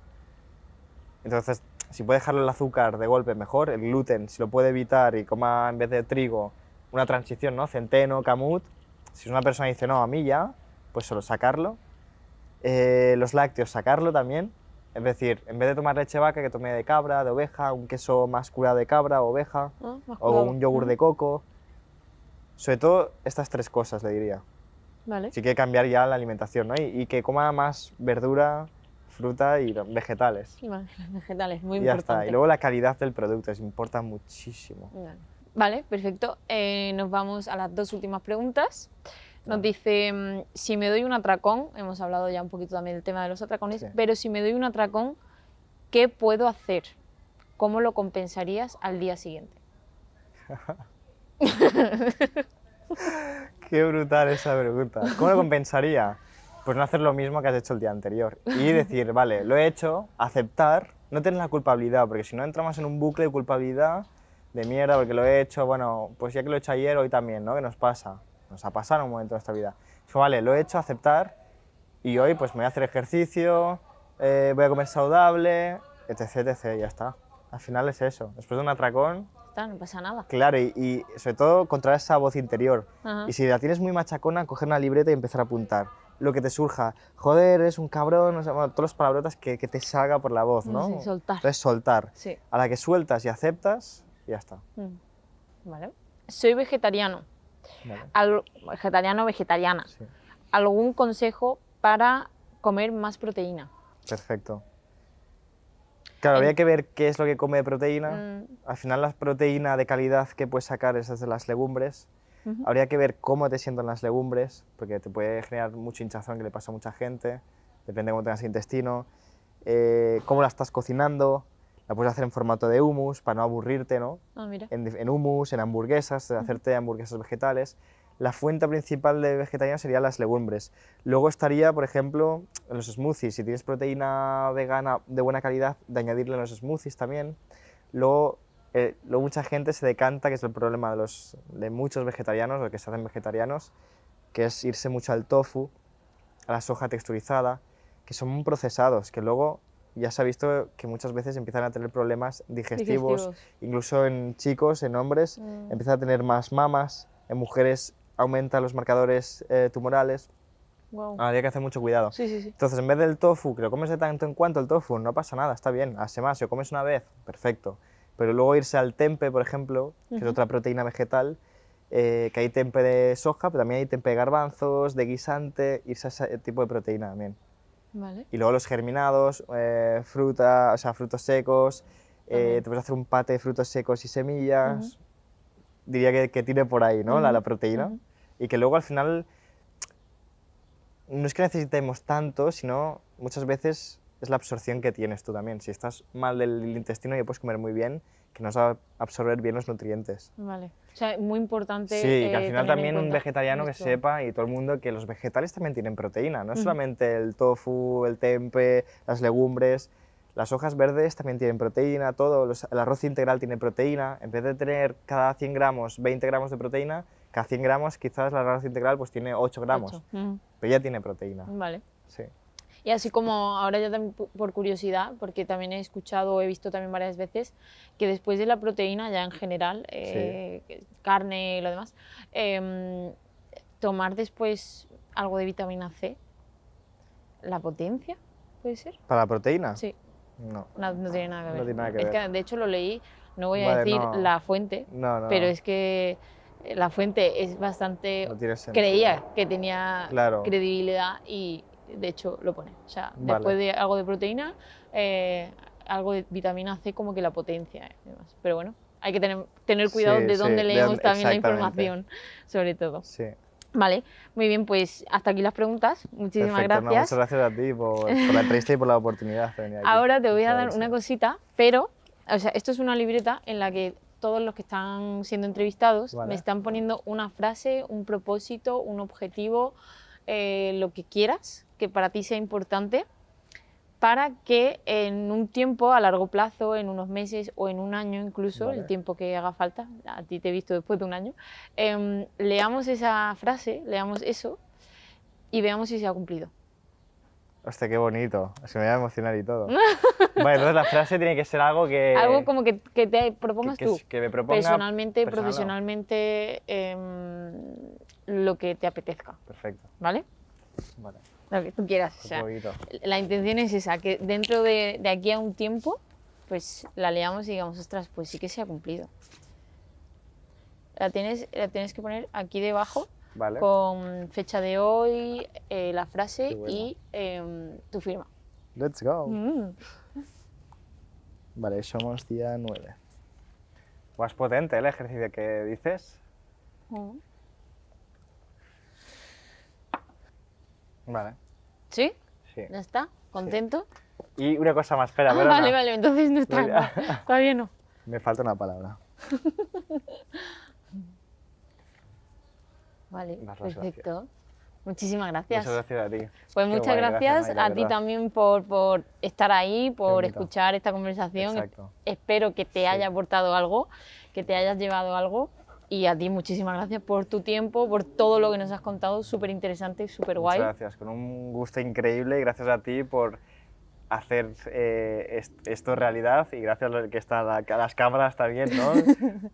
Entonces, si puede dejarlo el azúcar de golpe, mejor. El gluten, si lo puede evitar y coma en vez de trigo, una transición, ¿no? Centeno, camut. Si una persona dice, no, a mí ya, pues solo sacarlo. Los lácteos, sacarlo también. Es decir, en vez de tomar leche de vaca, que tome de cabra, de oveja, un queso más curado de cabra o oveja, Ah, más o curado. un yogur de coco. Sobre todo estas tres cosas, le diría. Vale. Si quiere cambiar ya la alimentación, ¿no? Y que coma más verdura, fruta y vegetales. Vale, los vegetales, muy Y ya importante. está. Y luego la calidad del producto, eso importa muchísimo. Vale, perfecto. Nos vamos a las dos últimas preguntas. Nos Vale. dice, si me doy un atracón, hemos hablado ya un poquito también del tema de los atracones, Sí. pero si me doy un atracón, ¿qué puedo hacer? ¿Cómo lo compensarías al día siguiente? Qué brutal esa pregunta. ¿Cómo lo compensaría? Pues no hacer lo mismo que has hecho el día anterior. Y decir, vale, lo he hecho, aceptar, no tener la culpabilidad, porque si no entramos en un bucle de culpabilidad, de mierda, porque lo he hecho, bueno, pues ya que lo he hecho ayer, hoy también, ¿no? ¿Qué nos pasa? Nos ha pasado en un momento de nuestra vida. Digo, vale, lo he hecho, aceptar, y hoy pues me voy a hacer ejercicio, voy a comer saludable, etc, etc, ya está. Al final es eso. Después de un atracón, Está, no pasa nada. claro, y sobre todo controlar esa voz interior. Ajá. Y si la tienes muy machacona, coger una libreta y empezar a apuntar. Lo que te surja, joder, eres un cabrón, o sea, bueno, todas las palabrotas que te salga por la voz, ¿no? Sí, soltar. Entonces soltar. Sí. A la que sueltas y aceptas, ya está. Vale. Soy vegetariano. Vale. Vegetariano o vegetariana. Sí, ¿Algún consejo para comer más proteína? perfecto. Claro, habría que ver qué es lo que come de proteína. Mm, Al final la proteína de calidad que puedes sacar es de las legumbres. ujú. Habría que ver cómo te sientan las legumbres, porque te puede generar mucho hinchazón que le pasa a mucha gente, depende de cómo tengas el intestino, cómo la estás cocinando, la puedes hacer en formato de hummus para no aburrirte, ¿no? Ah, mira. En hummus, en hamburguesas, de hacerte hamburguesas vegetales. La fuente principal de vegetariana serían las legumbres. Luego estaría, por ejemplo, en los smoothies. Si tienes proteína vegana de buena calidad, de añadirle en los smoothies también. Luego mucha gente se decanta, que es el problema de muchos vegetarianos, o que se hacen vegetarianos, que es irse mucho al tofu, a la soja texturizada, que son procesados, que luego ya se ha visto que muchas veces empiezan a tener problemas digestivos. Incluso en chicos, en hombres, empiezan a tener más mamas, en mujeres aumentan los marcadores tumorales. Wow. Habría que hacer mucho cuidado. Sí, sí, sí. Entonces, en vez del tofu, que lo comes de tanto en cuanto el tofu, no pasa nada, está bien. Además, si lo comes una vez, perfecto. Pero luego irse al tempe, por ejemplo, que es otra proteína vegetal, que hay tempe de soja, pero también hay tempe de garbanzos, de guisante, irse a ese tipo de proteína también. Vale. Y luego los germinados, frutos secos, te puedes hacer un pate de frutos secos y semillas. diría que tiene por ahí, ¿no? La proteína. Y que luego al final no es que necesitemos tanto, sino muchas veces es la absorción que tienes tú también. Si estás mal del intestino ya puedes comer muy bien, que no vas a absorber bien los nutrientes. Vale. O sea, muy importante. Sí, que al final tener en también un cuenta vegetariano que esto. sepa, y todo el mundo, que los vegetales también tienen proteína, no es solamente el tofu, el tempe, las legumbres. Las hojas verdes también tienen proteína, todo, el arroz integral tiene proteína. En vez de tener cada 100 gramos 20 gramos de proteína, cada 100 gramos quizás el arroz integral pues tiene 8 gramos, pero ya tiene proteína. Vale. Sí. Y así como ahora ya también por curiosidad, porque también he escuchado, he visto también varias veces, que después de la proteína ya en general, carne y lo demás, tomar después algo de vitamina C, ¿la potencia puede ser? ¿Para la proteína? Sí. No. No tiene nada que ver. No tiene nada que es ver. que de hecho lo leí, no voy a Vale, decir no. la fuente, No. pero es que la fuente es bastante... No tiene sentido. Creía que tenía Claro. credibilidad y de hecho lo pone. O sea, Vale. después de algo de proteína, algo de vitamina C como que la potencia y demás. Pero bueno, hay que tener cuidado Sí, de dónde sí, leemos también la exactamente. información, sobre todo. Sí. Vale, muy bien, pues hasta aquí las preguntas. Muchísimas Perfecto. No, gracias. muchas gracias a ti por la entrevista y por la oportunidad de venir aquí. Ahora te voy a Muchas dar gracias. una cosita, pero, o sea, esto es una libreta en la que todos los que están siendo entrevistados Vale. me están poniendo una frase, un propósito, un objetivo, lo que quieras, que para ti sea importante, para que en un tiempo, a largo plazo, en unos meses o en un año incluso, Vale. el tiempo que haga falta, a ti te he visto después de un año, leamos esa frase, leamos eso y veamos si se ha cumplido. Hostia, qué bonito. Es que me voy a emocionar y todo. Vale, entonces la frase tiene que ser algo que... Algo como que te propongas tú. Que me proponga... Personalmente, personal, ¿no? profesionalmente, lo que te apetezca, Perfecto. ¿vale? Vale. Lo que tú quieras. O Qué sea, bonito. la intención es esa, que dentro de aquí a un tiempo, pues la leamos y digamos, ostras, pues sí que se ha cumplido. La tienes que poner aquí debajo, Vale. con fecha de hoy, la frase Qué bueno. y tu firma. Let's go. Mm. Vale, somos día 9. Pues potente el ejercicio que dices. Mm. Vale. ¿Sí? Sí. ¿Ya está? ¿Contento? Y una cosa más, espera, Ah, pero vale, no. vale, entonces no es trampa. Todavía no. Me falta una palabra. Vale, Dar las perfecto. Muchísimas gracias. Muchas gracias a ti. Pues Qué muchas guay, gracias Mayra, a ti ¿verdad? también por estar ahí, por bonito. escuchar esta conversación. Exacto. Espero que te haya aportado algo, que te hayas llevado algo. Y a ti muchísimas gracias por tu tiempo, por todo lo que nos has contado, súper interesante, súper guay. Muchas gracias, con un gusto increíble y gracias a ti por hacer esto realidad y gracias a que están a las cámaras también, ¿no?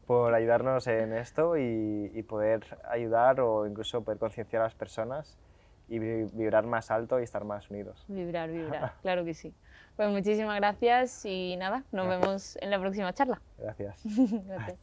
Por ayudarnos en esto y poder ayudar o incluso poder concienciar a las personas y vibrar más alto y estar más unidos. Vibrar, claro que sí. Pues muchísimas gracias y nada, nos vemos en la próxima charla. Gracias. Gracias.